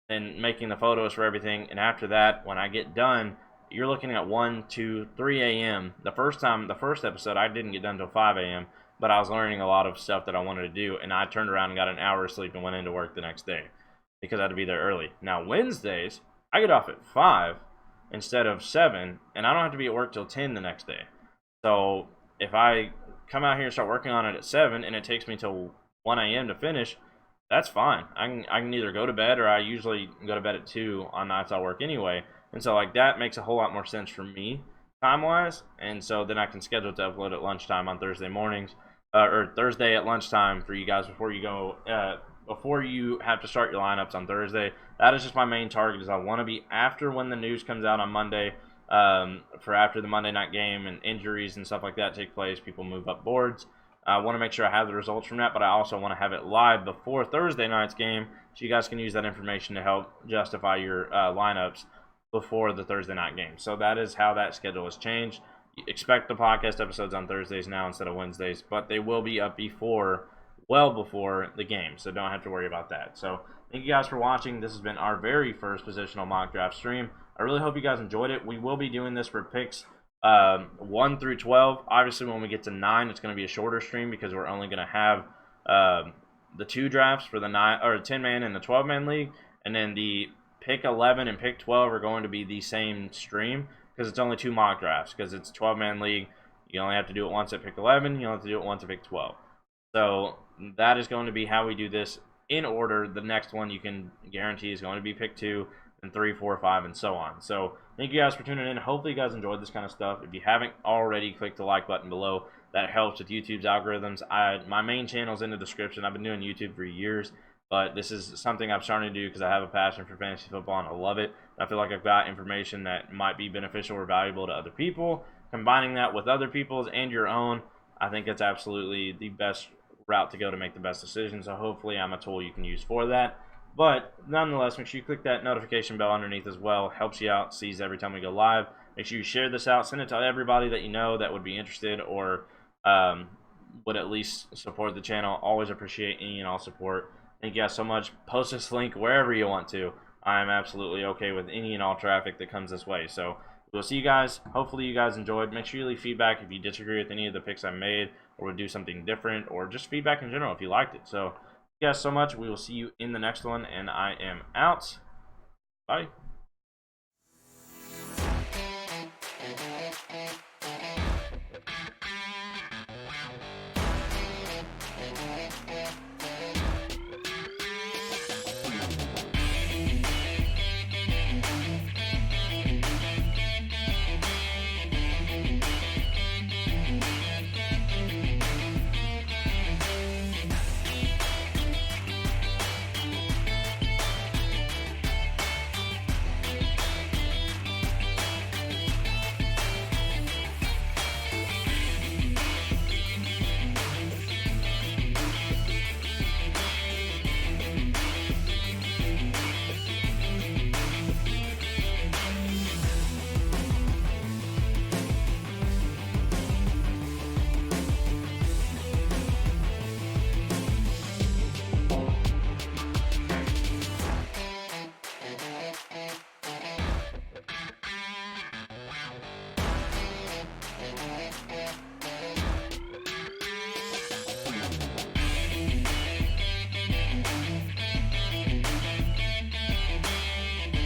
then making the photos for everything. And after that, when I get done, you're looking at 1, 2, 3 a.m. The first episode, I didn't get done until 5 a.m., but I was learning a lot of stuff that I wanted to do, and I turned around and got an hour of sleep and went into work the next day because I had to be there early. Now, Wednesdays, I get off at 5 instead of 7, and I don't have to be at work till 10 the next day. So if I come out here and start working on it at 7 and it takes me till 1 a.m. to finish, that's fine. I can either go to bed, or I usually go to bed at 2 on nights I work anyway. And so like that makes a whole lot more sense for me time wise. And so then I can schedule to upload at lunchtime on Thursday mornings, or Thursday at lunchtime for you guys before you go, before you have to start your lineups on Thursday. That is just my main target. Is I want to be after when the news comes out on Monday, for after the Monday night game and injuries and stuff like that take place. People move up boards. I want to make sure I have the results from that, but I also want to have it live before Thursday night's game, so you guys can use that information to help justify your lineups before the Thursday night game. So that is how that schedule has changed. Expect the podcast episodes on Thursdays now instead of Wednesdays, but they will be up well before the game, so don't have to worry about that. So thank you guys for watching. This has been our very first positional mock draft stream. I really hope you guys enjoyed it. We will be doing this for picks 1 through 12. Obviously, when we get to 9, it's going to be a shorter stream because we're only going to have the 2 drafts for the 10-man and the 12-man league, and then the pick 11 and pick 12 are going to be the same stream because it's only 2 mock drafts. Because it's a 12-man league, you only have to do it once at pick 11. You only have to do it once at pick 12. So that is going to be how we do this in order. The next one you can guarantee is going to be pick 2, and 3, 4, 5, and so on. So thank you guys for tuning in. Hopefully you guys enjoyed this kind of stuff. If you haven't already, click the like button below. That helps with YouTube's algorithms. My main channel is in the description. I've been doing YouTube for years, but this is something I'm starting to do because I have a passion for fantasy football and I love it. I feel like I've got information that might be beneficial or valuable to other people. Combining that with other people's and your own, I think it's absolutely the best route to go to make the best decisions. So hopefully I'm a tool you can use for that. But nonetheless, make sure you click that notification bell underneath as well. Helps you out, sees every time we go live. Make sure you share this out. Send it to everybody that you know that would be interested or would at least support the channel. Always appreciate any and all support. Thank you guys so much. Post this link wherever you want to. I am absolutely okay with any and all traffic that comes this way. So we'll see you guys. Hopefully you guys enjoyed. Make sure you leave feedback if you disagree with any of the picks I made or would do something different, or just feedback in general if you liked it. So thank you guys so much. We will see you in the next one, and I am out. Bye.